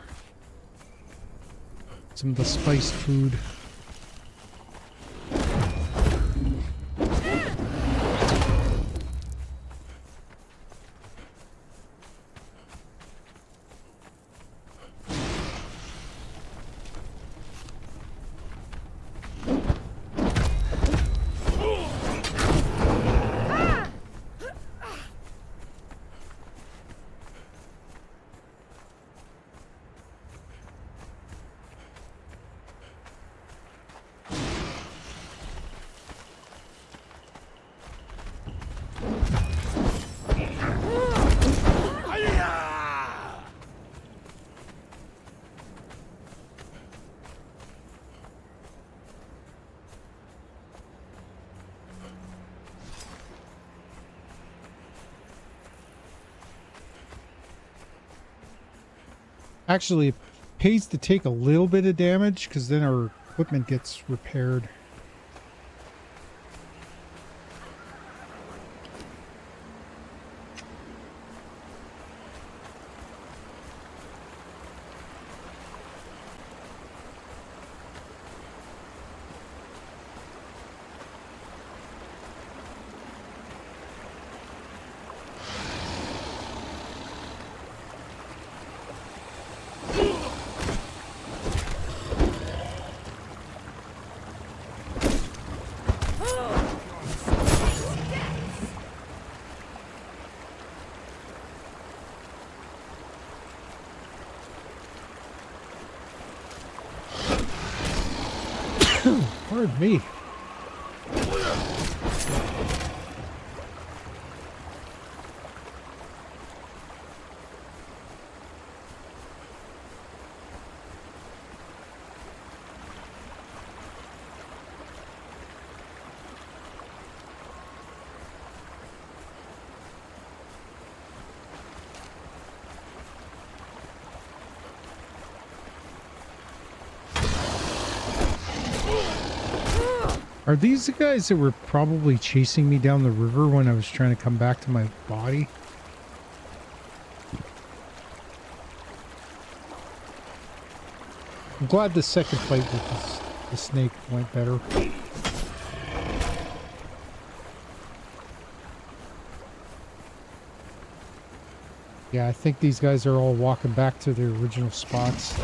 Some of the spiced food. Actually, it pays to take a little bit of damage because then our equipment gets repaired. Pardon me. Are these the guys that were probably chasing me down the river when I was trying to come back to my body? I'm glad the second fight with the snake went better. Yeah, I think these guys are all walking back to their original spots.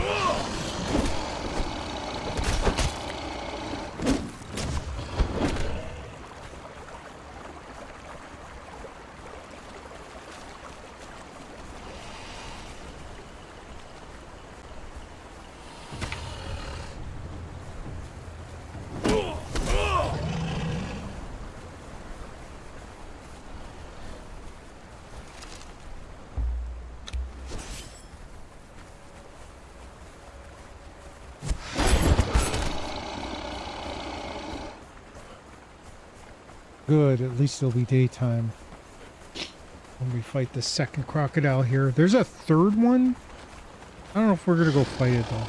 Good, at least it'll be daytime when we fight the second crocodile here. There's a third one? I don't know if we're gonna go fight it though.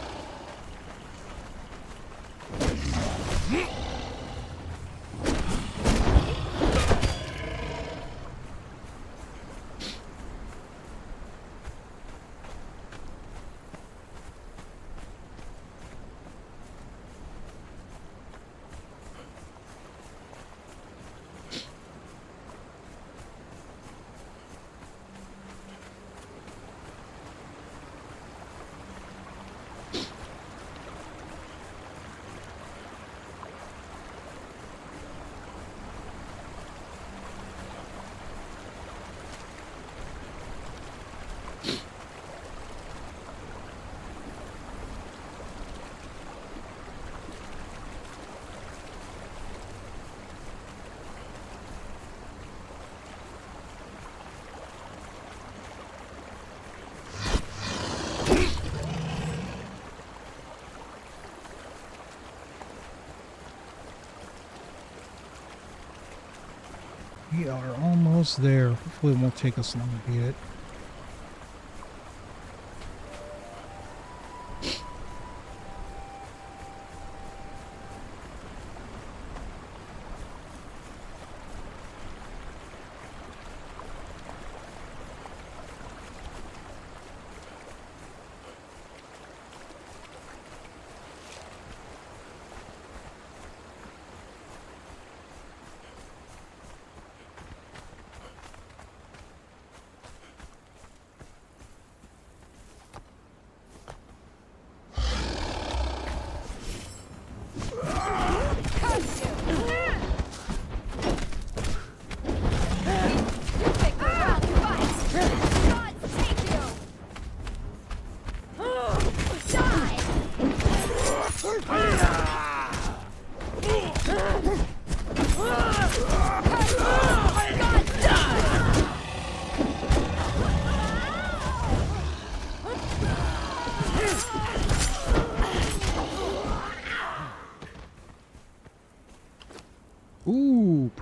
We are almost there. Hopefully it won't take us long to beat it.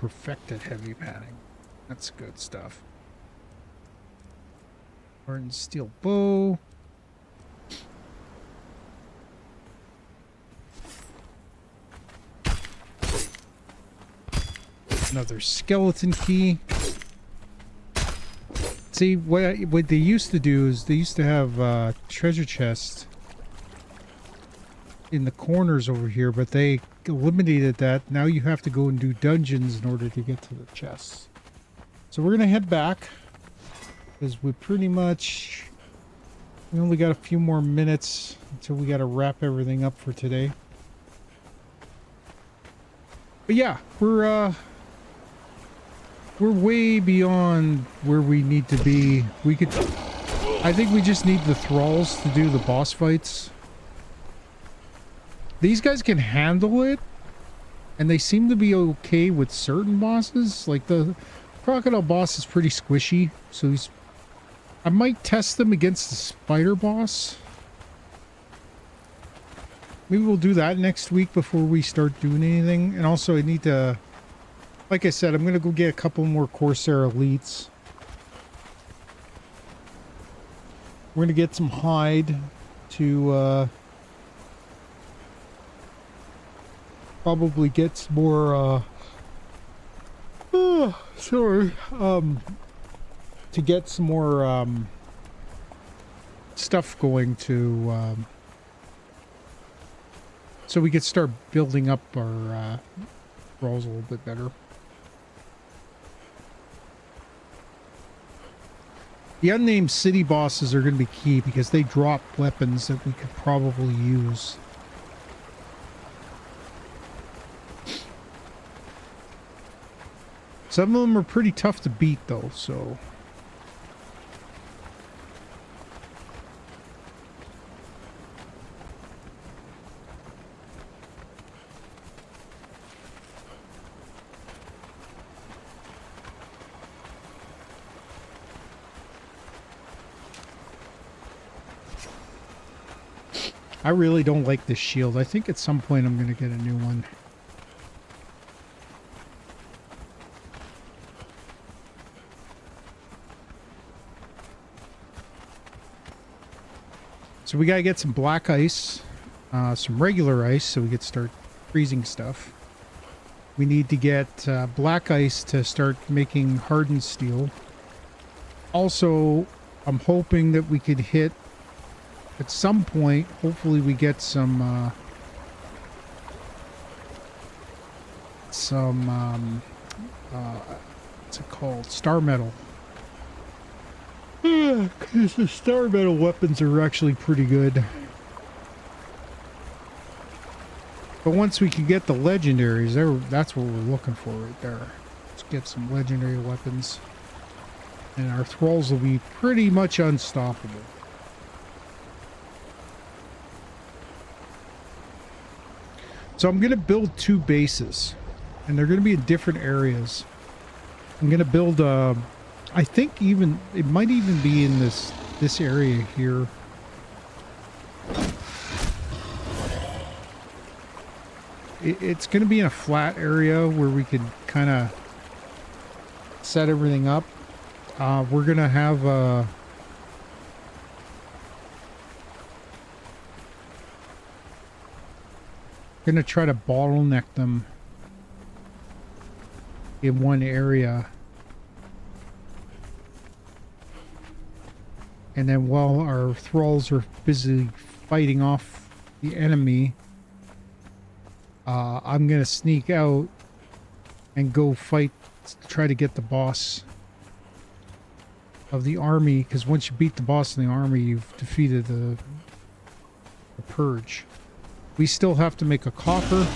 perfected heavy padding. That's good stuff. Hardened steel bow. Another skeleton key. See, what they used to do is they used to have treasure chests in the corners over here, but they eliminated that. Now you have to go and do dungeons in order to get to the chests. So we're gonna head back because we only got a few more minutes until we got to wrap everything up for today. But yeah, we're way beyond where we need to be. I think we just need the thralls to do the boss fights. These guys can handle it, and they seem to be okay with certain bosses. Like the crocodile boss is pretty squishy, so I might test them against the spider boss. Maybe we'll do that next week before we start doing anything. And also I need to, like I said, I'm going to go get a couple more Corsair Elites. We're going to get some hide to probably get some more to get some more stuff going to so we could start building up our rolls a little bit better. The unnamed city bosses are going to be key because they drop weapons that we could probably use. Some of them are pretty tough to beat though, so... I really don't like this shield. I think at some point I'm going to get a new one. So we got to get some black ice, some regular ice so we can start freezing stuff. We need to get black ice to start making hardened steel. Also, I'm hoping that we could hit at some point, hopefully we get some what's it called? Star metal. Because the star metal weapons are actually pretty good. But once we can get the legendaries, that's what we're looking for right there. Let's get some legendary weapons. And our thralls will be pretty much unstoppable. So I'm going to build 2 bases, and they're going to be in different areas. I'm going to build, I think it might even be in this area here. It's going to be in a flat area where we could kind of set everything up. We're going to have gonna try to bottleneck them in one area, and then while our thralls are busy fighting off the enemy, I'm gonna sneak out and go fight, try to get the boss of the army, because once you beat the boss in the army, you've defeated the purge. We still have to make a copper.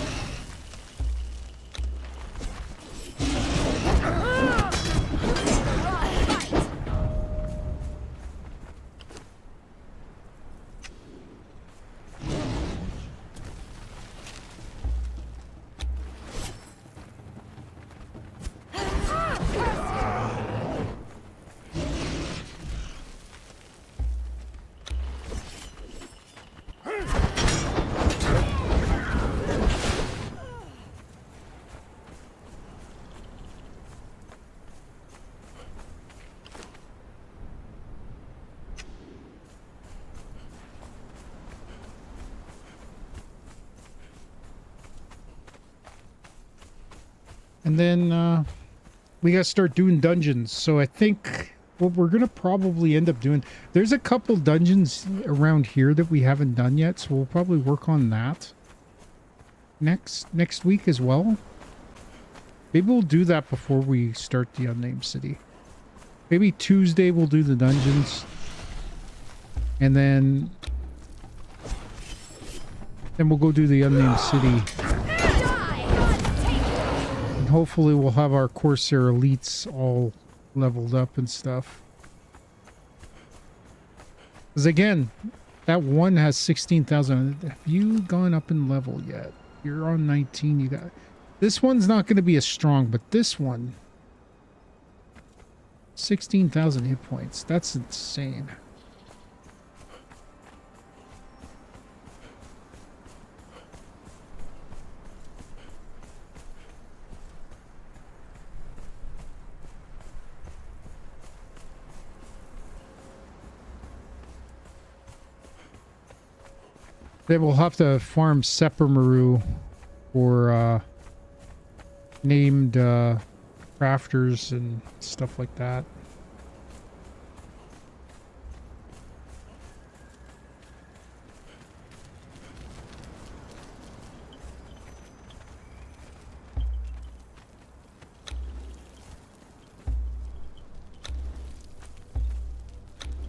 And then we gotta start doing dungeons. So I think what we're gonna probably end up doing, there's a couple dungeons around here that we haven't done yet, so we'll probably work on that next week as well. Maybe we'll do that before we start the Unnamed City. Maybe Tuesday we'll do the dungeons. And then we'll go do the Unnamed City. And hopefully we'll have our Corsair elites all leveled up and stuff. Because again, that one has 16,000. Have you gone up in level yet? You're on 19. You got... This one's not going to be as strong, but this one... 16,000 hit points. That's insane. They will have to farm Seppermaru for named crafters and stuff like that.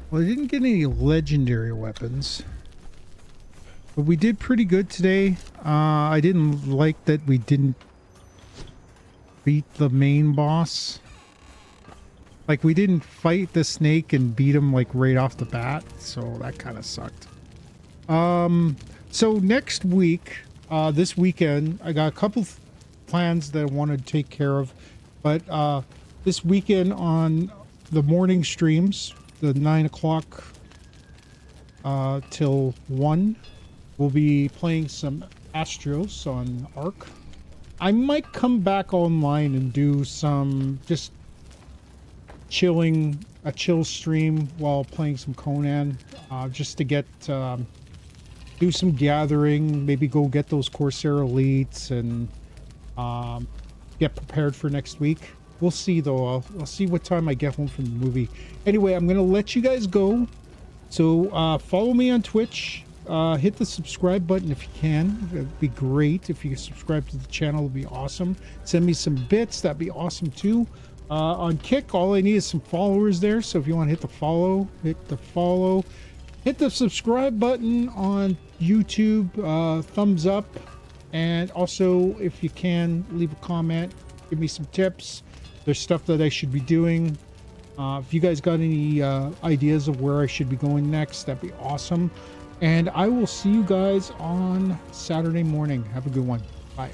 Well, I didn't get any legendary weapons. But we did pretty good today. I didn't like that we didn't beat the main boss. Like, we didn't fight the snake and beat him, like, right off the bat. So that kind of sucked. So next week, this weekend, I got a couple plans that I want to take care of. But this weekend on the morning streams, the 9 o'clock till 1, we'll be playing some Astros on Ark. I might come back online and do some just a chill stream while playing some Conan, just to get do some gathering, maybe go get those Corsair elites and get prepared for next week. We'll see though. I'll see what time I get home from the movie. Anyway, I'm gonna let you guys go. So follow me on Twitch. Hit the subscribe button if you can. It'd be great if you subscribe to the channel. It'd be awesome. Send me some bits. That'd be awesome too. On Kick, all I need is some followers there. So if you want to hit the follow, hit the follow. Hit the subscribe button on YouTube. Thumbs up. And also, if you can, leave a comment. Give me some tips. There's stuff that I should be doing. If you guys got any ideas of where I should be going next, that'd be awesome. And I will see you guys on Saturday morning. Have a good one. Bye.